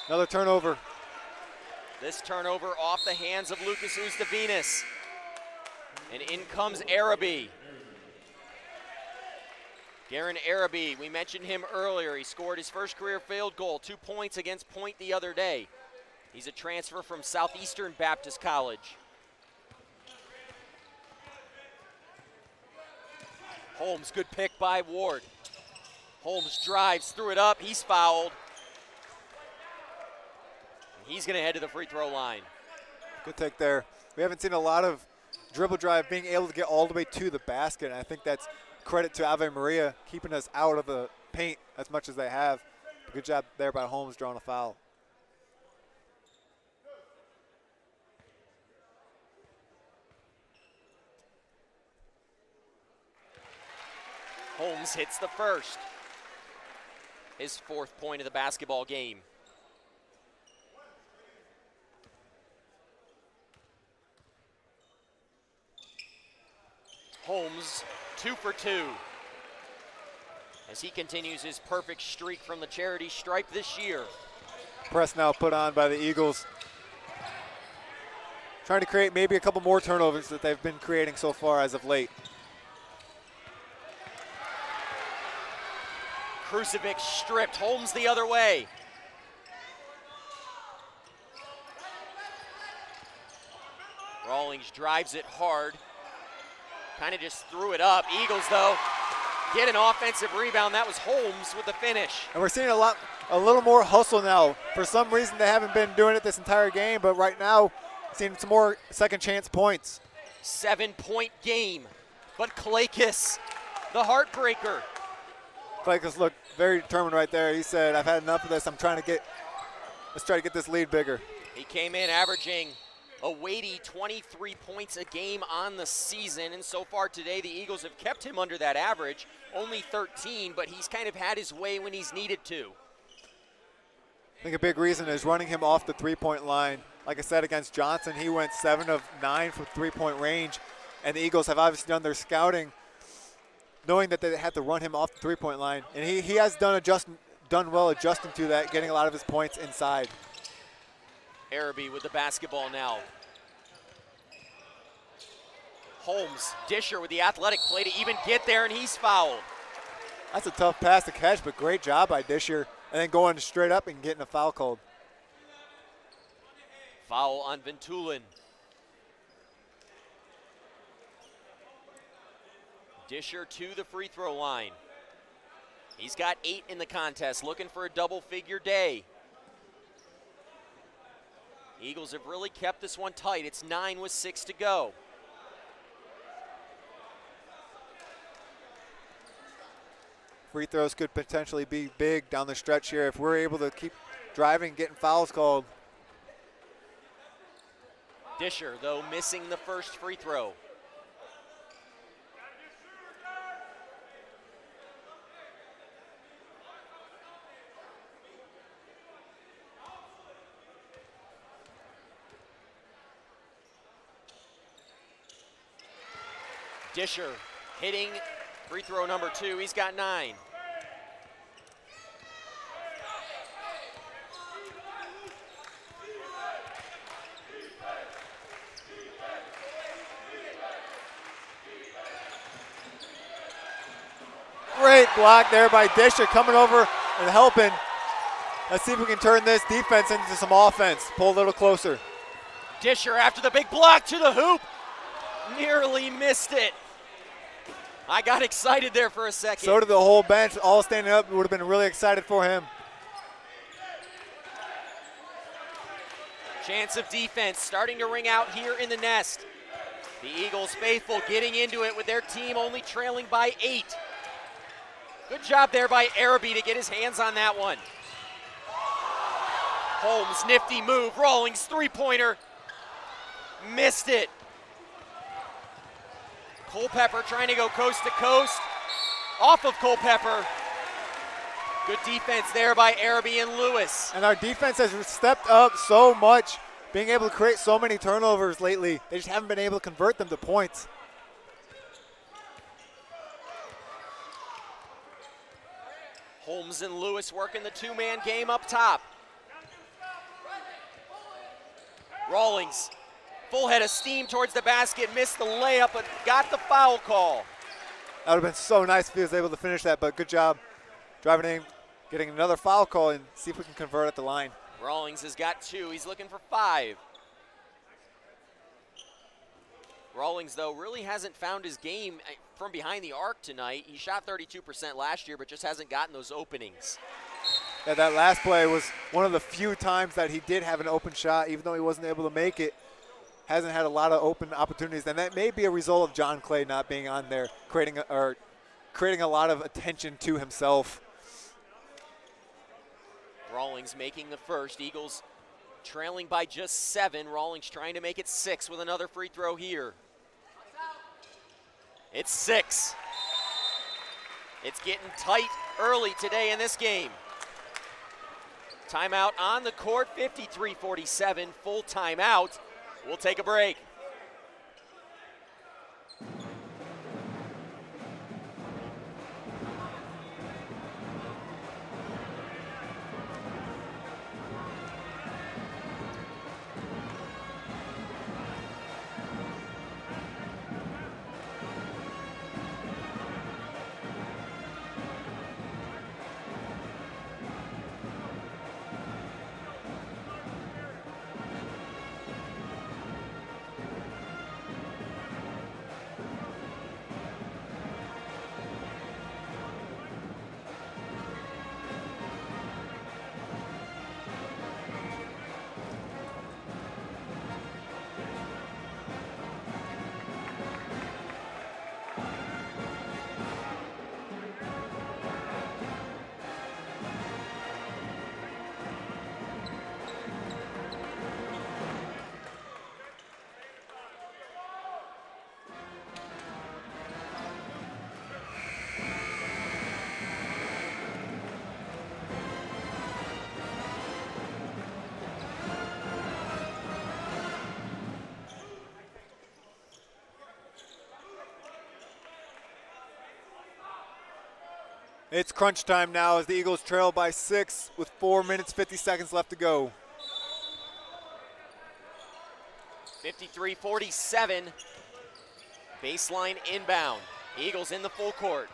Speaker 3: Another turnover.
Speaker 2: This turnover off the hands of Lucas Ustavinas. And in comes Araby. Garen Araby, we mentioned him earlier. He scored his first career field goal, 2 points against Point the other day. He's a transfer from Southeastern Baptist College. Holmes, good pick by Ward. Holmes drives, threw it up, he's fouled. He's going to head to the free throw line.
Speaker 3: Good take there. We haven't seen a lot of dribble drive being able to get all the way to the basket, and I think that's credit to Ave Maria keeping us out of the paint as much as they have. Good job there by Holmes drawing a foul.
Speaker 2: Holmes hits the first. His 4th point of the basketball game. Holmes, 2 for 2. as he continues his perfect streak from the charity stripe this year.
Speaker 3: Press now put on by the Eagles. Trying to create maybe a couple more turnovers that they've been creating so far as of late.
Speaker 2: Krucevic stripped, Holmes the other way. Rawlings drives it hard. Kind of just threw it up. Eagles, though, get an offensive rebound. That was Holmes with the finish.
Speaker 3: And we're seeing a little more hustle now. For some reason, they haven't been doing it this entire game, but right now, seeing some more second chance points.
Speaker 2: 7-point game, but Kalakis, the heartbreaker.
Speaker 3: Kalakis looked very determined right there. He said, I've had enough of this. Let's try to get this lead bigger.
Speaker 2: He came in averaging a weighty 23 points a game on the season, and so far today the Eagles have kept him under that average, only 13, but he's kind of had his way when he's needed to.
Speaker 3: I think a big reason is running him off the three-point line. Like I said, against Johnson, he went 7 of 9 from three-point range, and the Eagles have obviously done their scouting, knowing that they had to run him off the three-point line, and he has done well adjusting to that, getting a lot of his points inside.
Speaker 2: Araby with the basketball now. Holmes, Disher with the athletic play to even get there, and he's fouled.
Speaker 3: That's a tough pass to catch, but great job by Disher, and then going straight up and getting a foul called.
Speaker 2: Foul on Ventulin. Disher to the free throw line. He's got 8 in the contest, looking for a double-figure day. Eagles have really kept this one tight. It's 9 with 6 to go.
Speaker 3: Free throws could potentially be big down the stretch here if we're able to keep driving, getting fouls called.
Speaker 2: Disher, though, missing the first free throw. Disher hitting free throw number 2. He's got 9.
Speaker 3: Great block there by Disher, coming over and helping. Let's see if we can turn this defense into some offense. Pull a little closer.
Speaker 2: Disher after the big block to the hoop. Nearly missed it. I got excited there for a second.
Speaker 3: So did the whole bench, all standing up. We would have been really excited for him.
Speaker 2: Chance of defense starting to ring out here in the nest. The Eagles faithful getting into it with their team only trailing by 8. Good job there by Araby to get his hands on that one. Holmes, nifty move. Rawlings, three-pointer. Missed it. Culpepper trying to go coast to coast. Off of Culpepper. Good defense there by Araby and Lewis.
Speaker 3: And our defense has stepped up so much, being able to create so many turnovers lately. They just haven't been able to convert them to points.
Speaker 2: Holmes and Lewis working the two-man game up top. Rawlings, full head of steam towards the basket, missed the layup, but got the foul call.
Speaker 3: That would have been so nice if he was able to finish that, but good job driving in, getting another foul call, and see if we can convert at the line.
Speaker 2: Rawlings has got 2. He's looking for 5. Rawlings, though, really hasn't found his game from behind the arc tonight. He shot 32% last year, but just hasn't gotten those openings.
Speaker 3: Yeah, that last play was one of the few times that he did have an open shot, even though he wasn't able to make it. Hasn't had a lot of open opportunities, and that may be a result of John Clay not being on there, creating a lot of attention to himself.
Speaker 2: Rawlings making the first. Eagles trailing by just 7. Rawlings trying to make it 6 with another free throw here. It's 6. It's getting tight early today in this game. Timeout on the court, 53-47, full timeout. We'll take a break.
Speaker 3: It's crunch time now as the Eagles trail by 6 with 4 minutes, 50 seconds left to go.
Speaker 2: 53-47. Baseline inbound. Eagles in the full court.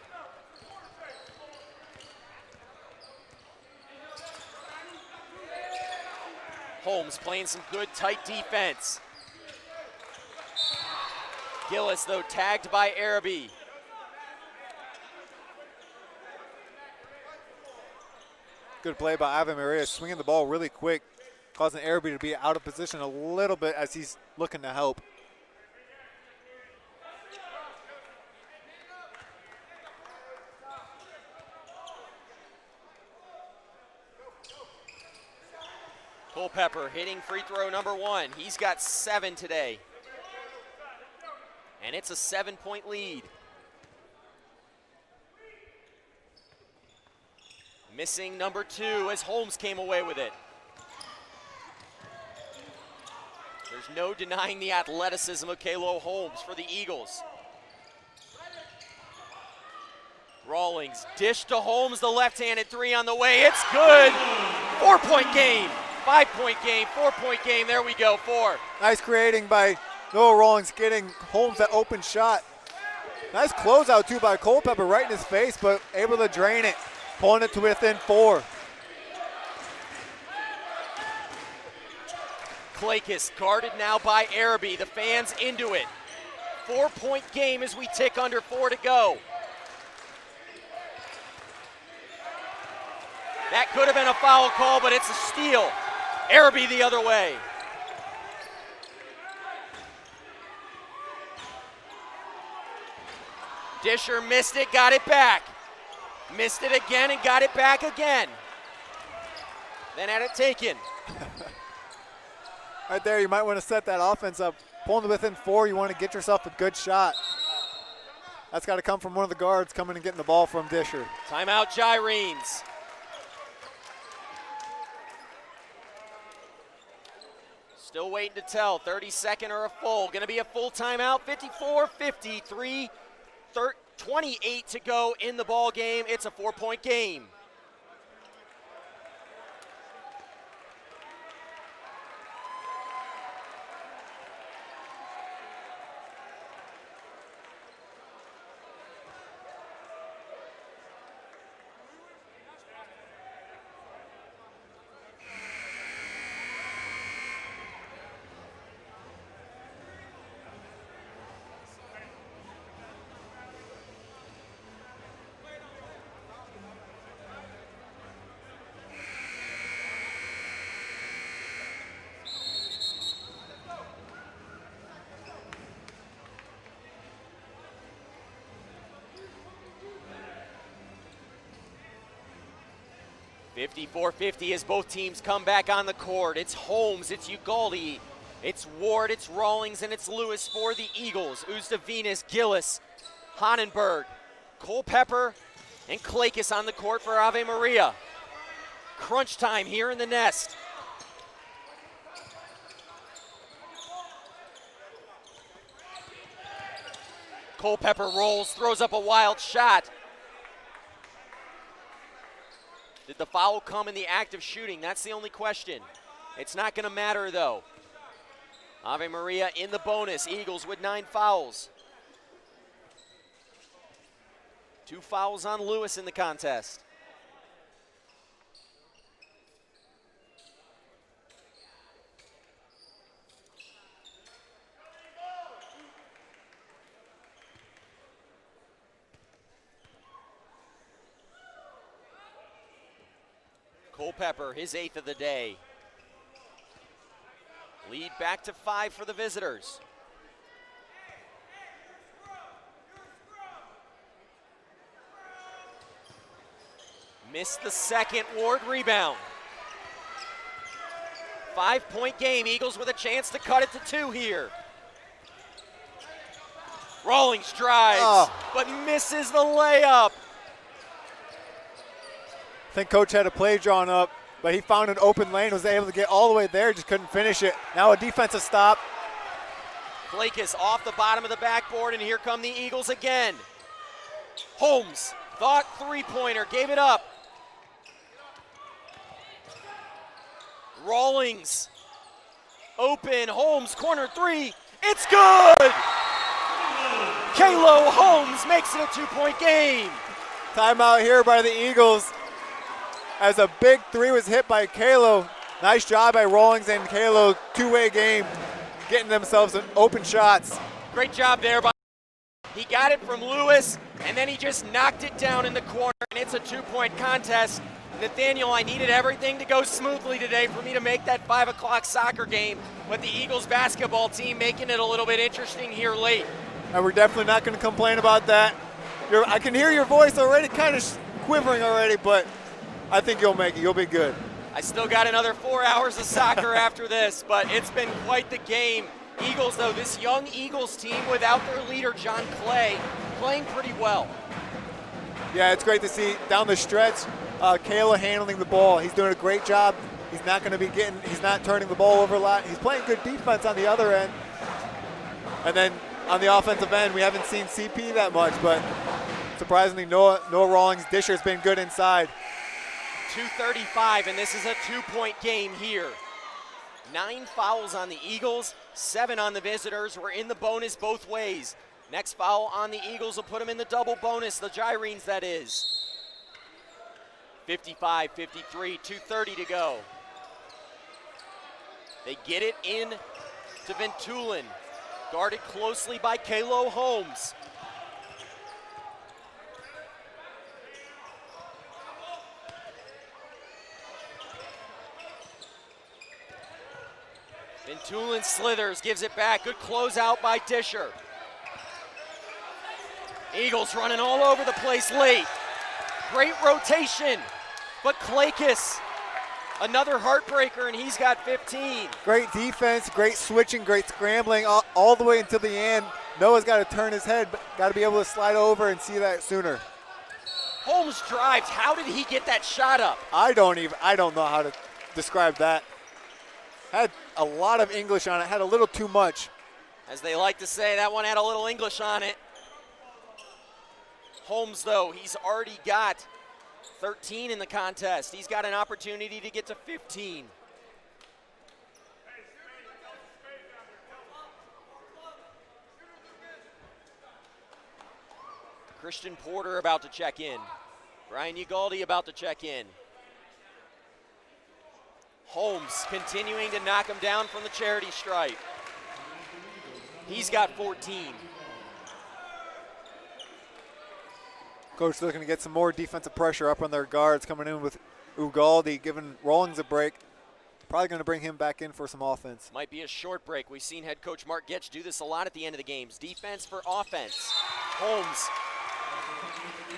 Speaker 2: Holmes playing some good tight defense. Gillis, though, tagged by Araby.
Speaker 3: Good play by Ave Maria, swinging the ball really quick, causing Araby to be out of position a little bit as he's looking to help.
Speaker 2: Culpepper hitting free throw number 1. He's got 7 today. And it's a 7-point lead. Missing number 2 as Holmes came away with it. There's no denying the athleticism of Kalo Holmes for the Eagles. Rawlings, dish to Holmes, the left-handed 3 on the way. It's good. 4-point game. 5-point game, 4-point game. There we go, 4.
Speaker 3: Nice creating by Noah Rawlings, getting Holmes that open shot. Nice closeout too by Culpepper right in his face, but able to drain it, pulling it to within 4.
Speaker 2: Klakis guarded now by Araby. The fans into it. 4-point game as we tick under 4 to go. That could have been a foul call, but it's a steal. Araby the other way. Disher missed it, got it back. Missed it again and got it back again. Then had it taken.
Speaker 3: Right there, you might want to set that offense up. Pulling to within 4, you want to get yourself a good shot. That's got to come from one of the guards coming and getting the ball from Disher.
Speaker 2: Timeout, Gyrenes. Still waiting to tell, 32nd or a full. Gonna be a full timeout, 54-53, 28 to go in the ball game. It's a 4-point game. .54-50 as both teams come back on the court. It's Holmes, it's Ugaldi, it's Ward, it's Rawlings, and it's Lewis for the Eagles. Uzdavinas, Gillis, Honenberg, Culpepper, and Klakis on the court for Ave Maria. Crunch time here in the Nest. Culpepper rolls, throws up a wild shot. Did the foul come in the act of shooting? That's the only question. It's not going to matter, though. Ave Maria in the bonus. Eagles with 9 fouls. 2 fouls on Lewis in the contest. Culpepper, his 8th of the day. Lead back to 5 for the visitors. Missed the second. Ward rebound. 5-point game. Eagles with a chance to cut it to 2 here. Rawlings drives, but misses the layup.
Speaker 3: I think Coach had a play drawn up, but he found an open lane, was able to get all the way there, just couldn't finish it. Now a defensive stop.
Speaker 2: Klakis off the bottom of the backboard, and here come the Eagles again. Holmes Thought three-pointer, gave it up. Rawlings, open, Holmes, corner three, it's good! Kalo Holmes makes it a 2-point game.
Speaker 3: Timeout here by the Eagles as a big three was hit by Kalo. Nice job by Rawlings and Kalo, two-way game, getting themselves open shots.
Speaker 2: Great job there by he got it from Lewis, and then he just knocked it down in the corner, and it's a 2-point contest. Nathaniel, I needed everything to go smoothly today for me to make that 5 o'clock soccer game, but the Eagles basketball team making it a little bit interesting here late.
Speaker 3: And we're definitely not going to complain about that. I can hear your voice already kind of quivering already, but I think you'll make it. You'll be good.
Speaker 2: I still got another 4 hours of soccer after this, but it's been quite the game. Eagles, though, this young Eagles team without their leader, John Clay, playing pretty well.
Speaker 3: Yeah, it's great to see down the stretch, Kayla handling the ball. He's doing a great job. He's not turning the ball over a lot. He's playing good defense on the other end. And then on the offensive end, we haven't seen CP that much, but surprisingly, Noah Rawlings' disher's been good inside.
Speaker 2: 2:35, and this is a 2-point game here. 9 fouls on the Eagles, 7 on the visitors. We're in the bonus both ways. Next foul on the Eagles will put them in the double bonus, the Gyrenes that is. 55-53, 2:30 to go. They get it in to Ventulin, guarded closely by Kalo Holmes. Ventulin slithers, gives it back. Good closeout by Disher. Eagles running all over the place late. Great rotation, but Klakis, another heartbreaker, and he's got 15.
Speaker 3: Great defense, great switching, great scrambling all the way until the end. Noah's got to turn his head, but got to be able to slide over and see that sooner.
Speaker 2: Holmes drives. How did he get that shot up?
Speaker 3: I don't know how to describe that. Had a lot of English on it, had a little too much.
Speaker 2: As they like to say, that one had a little English on it. Holmes, though, he's already got 13 in the contest. He's got an opportunity to get to 15. Christian Porter about to check in. Brian Ugaldi about to check in. Holmes continuing to knock him down from the charity stripe. He's got 14.
Speaker 3: Coach looking to get some more defensive pressure up on their guards, coming in with Ugaldi, giving Rawlings a break. Probably going to bring him back in for some offense.
Speaker 2: Might be a short break. We've seen head coach Mark Getch do this a lot at the end of the games. Defense for offense. Holmes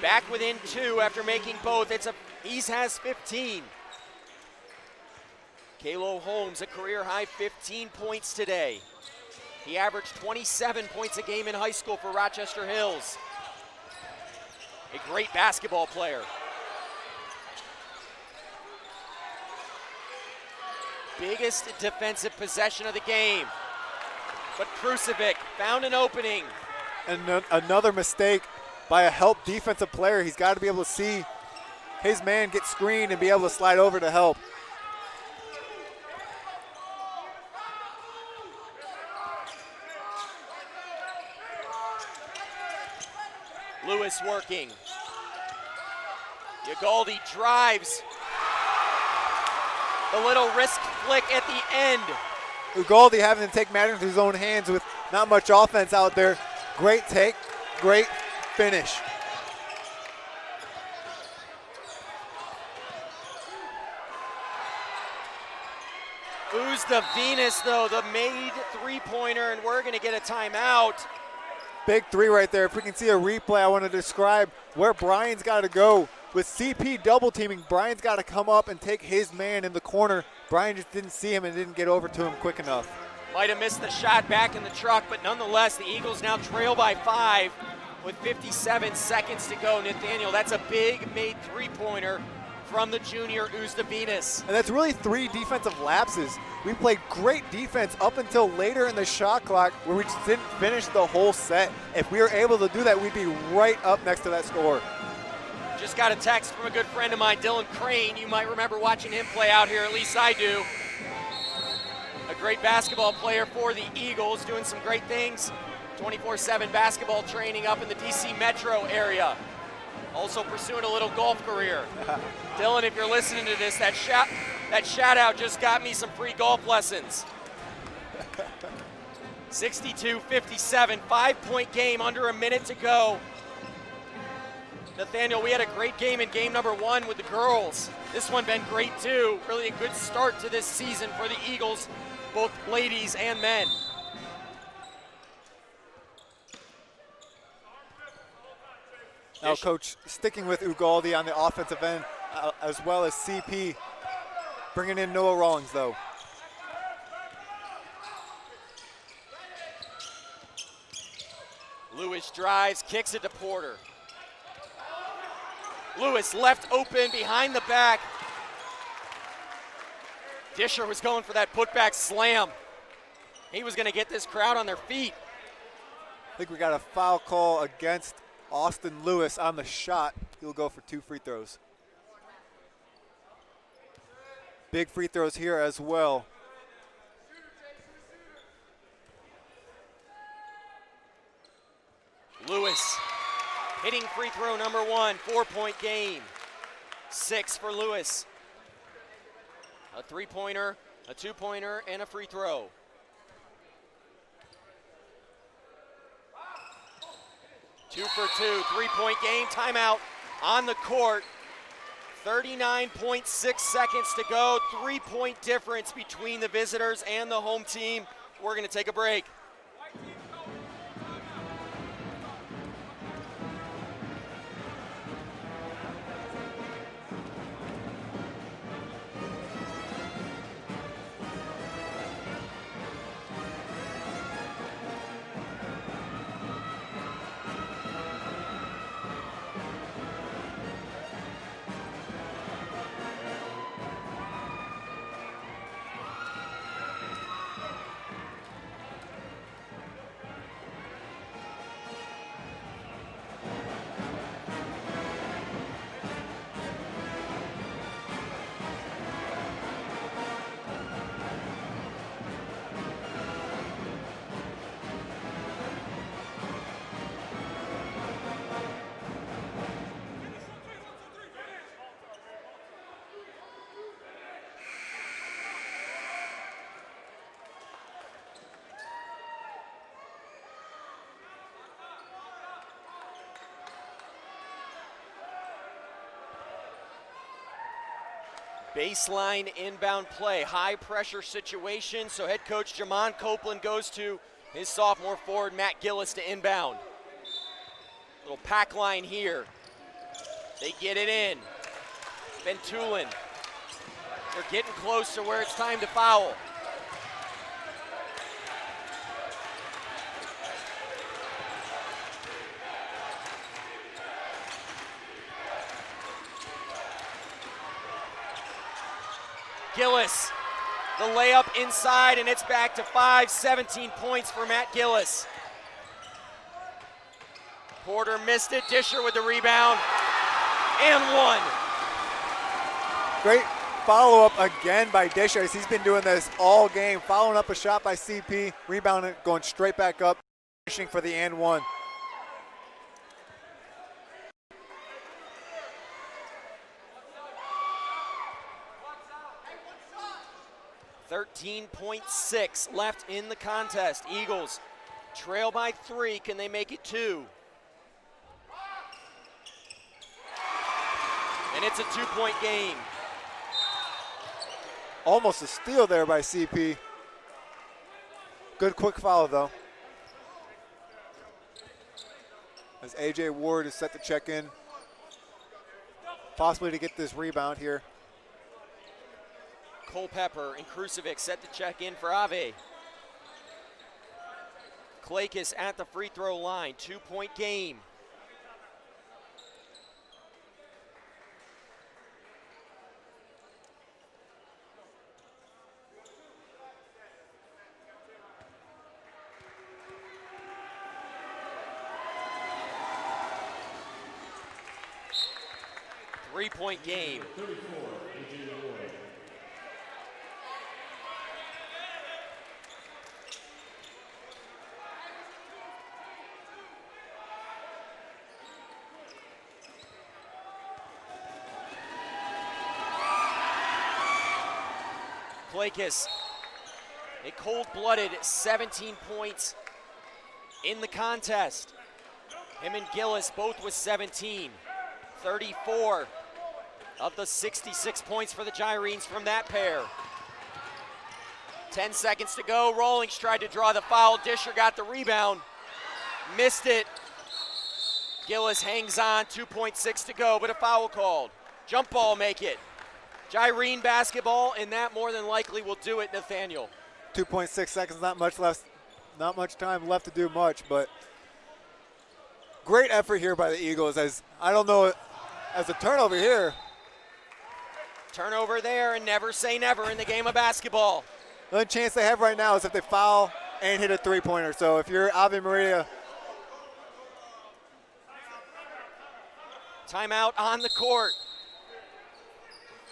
Speaker 2: back within 2 after making both. He has 15. Kalo Holmes, a career high 15 points today. He averaged 27 points a game in high school for Rochester Hills. A great basketball player. Biggest defensive possession of the game. But Krusevic found an opening.
Speaker 3: And another mistake by a help defensive player. He's got to be able to see his man get screened and be able to slide over to help.
Speaker 2: Lewis working. Ugaldi drives. The little wrist flick at the end.
Speaker 3: Ugaldi having to take matters into his own hands with not much offense out there. Great take, great finish.
Speaker 2: Venus, though, the made three-pointer, and we're going to get a timeout.
Speaker 3: Big three right there. If we can see a replay, I want to describe where Brian's got to go. With CP double teaming, Brian's got to come up and take his man in the corner. Brian just didn't see him and didn't get over to him quick enough.
Speaker 2: Might have missed the shot back in the truck, but nonetheless, the Eagles now trail by 5 with 57 seconds to go. Nathaniel, that's a big made three-pointer from the junior Venus.
Speaker 3: And that's really 3 defensive lapses. We played great defense up until later in the shot clock where we just didn't finish the whole set. If we were able to do that, we'd be right up next to that score.
Speaker 2: Just got a text from a good friend of mine, Dylan Crane. You might remember watching him play out here, at least I do. A great basketball player for the Eagles, doing some great things. 24/7 basketball training up in the DC metro area. Also pursuing a little golf career. Dylan, if you're listening to this, that shout out just got me some free golf lessons. 62-57, 5-point game, under a minute to go. Nathaniel, we had a great game in game number 1 with the girls. This one been great too. Really a good start to this season for the Eagles, both ladies and men.
Speaker 3: Now, Coach, sticking with Ugaldi on the offensive end, as well as CP, bringing in Noah Rawlings, though.
Speaker 2: Lewis drives, kicks it to Porter. Lewis left open behind the back. Disher was going for that putback slam. He was going to get this crowd on their feet.
Speaker 3: I think we got a foul call against Austin Lewis on the shot. He'll go for 2 free throws. Big free throws here as well.
Speaker 2: Lewis hitting free throw number 1, 4-point game. 6 for Lewis. A 3-pointer, a 2-pointer, and a free throw. Two for 2, 3-point game, timeout on the court. 39.6 seconds to go, 3-point difference between the visitors and the home team. We're gonna take a break. Baseline inbound play, high pressure situation, so head coach Jamon Copeland goes to his sophomore forward Matt Gillis to inbound. Little pack line here. They get it in. Bentulin. They're getting close to where it's time to foul. Gillis, the layup inside, and it's back to 5, 17 points for Matt Gillis. Porter missed it, Disher with the rebound, and 1.
Speaker 3: Great follow-up again by Disher. He's been doing this all game, following up a shot by CP, rebounding, going straight back up, finishing for the and 1.
Speaker 2: .6 left in the contest. Eagles trail by 3. Can they make it 2? And it's a 2-point game.
Speaker 3: Almost a steal there by CP. Good quick foul though. As AJ Ward is set to check in, possibly to get this rebound here.
Speaker 2: Culpepper and Krusevic set to check in for Ave. Klakis at the free throw line, 2-point game. 3-point game. Plakis, a cold-blooded 17 points in the contest. Him and Gillis both with 17. 34 of the 66 points for the Gyrenes from that pair. 10 seconds to go. Rawlings tried to draw the foul. Disher got the rebound. Missed it. Gillis hangs on. 2.6 to go, but a foul called. Jump ball make it. Gyrene basketball, and that more than likely will do it, Nathaniel.
Speaker 3: 2.6 seconds, not much time left to do much, but great effort here by the Eagles. As I don't know, as a turnover here.
Speaker 2: Turnover there, and never say never in the game of basketball.
Speaker 3: The only chance they have right now is if they foul and hit a three-pointer. So if you're Ave Maria.
Speaker 2: Timeout on the court.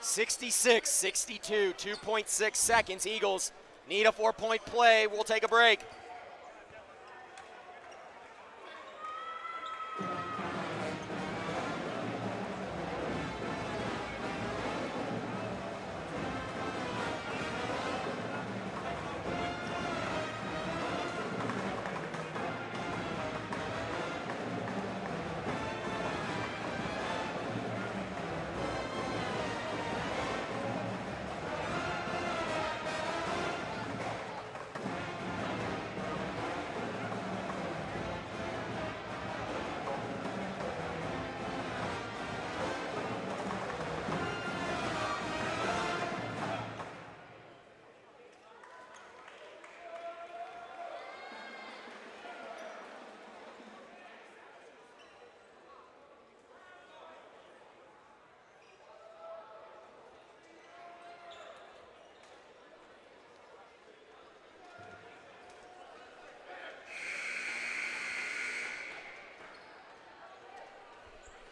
Speaker 2: 66-62, 2.6 seconds. Eagles need a 4-point play. We'll take a break.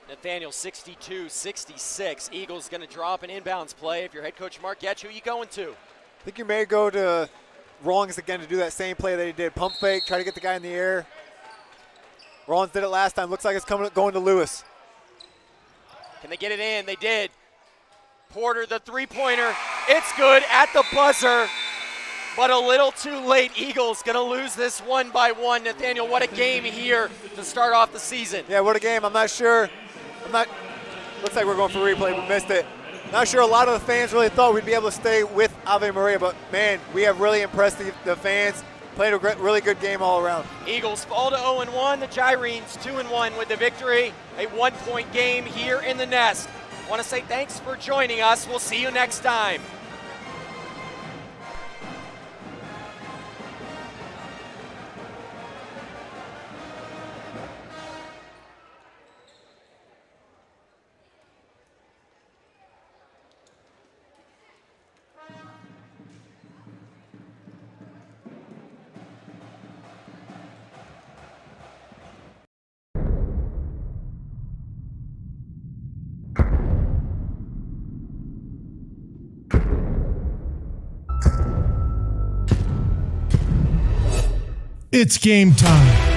Speaker 2: Nathaniel, 62-66. Eagles going to draw up an inbounds play. If you're head coach Mark Getch, who you going to?
Speaker 3: I think you may go to Rawlings again to do that same play that he did. Pump fake, try to get the guy in the air. Rawlings did it last time. Looks like it's going to Lewis.
Speaker 2: Can they get it in? They did. Porter, the three-pointer. It's good at the buzzer, but a little too late. Eagles going to lose this 1 by 1. Nathaniel, what a game here to start off the season.
Speaker 3: Yeah, what a game. I'm not sure. Looks like we're going for replay, but missed it. Not sure a lot of the fans really thought we'd be able to stay with Ave Maria, but man, we have really impressed the fans. Played a really good game all around.
Speaker 2: Eagles fall to 0-1. The Gyrenes 2-1 with the victory. A 1-point game here in the Nest. Want to say thanks for joining us. We'll see you next time.
Speaker 17: It's game time.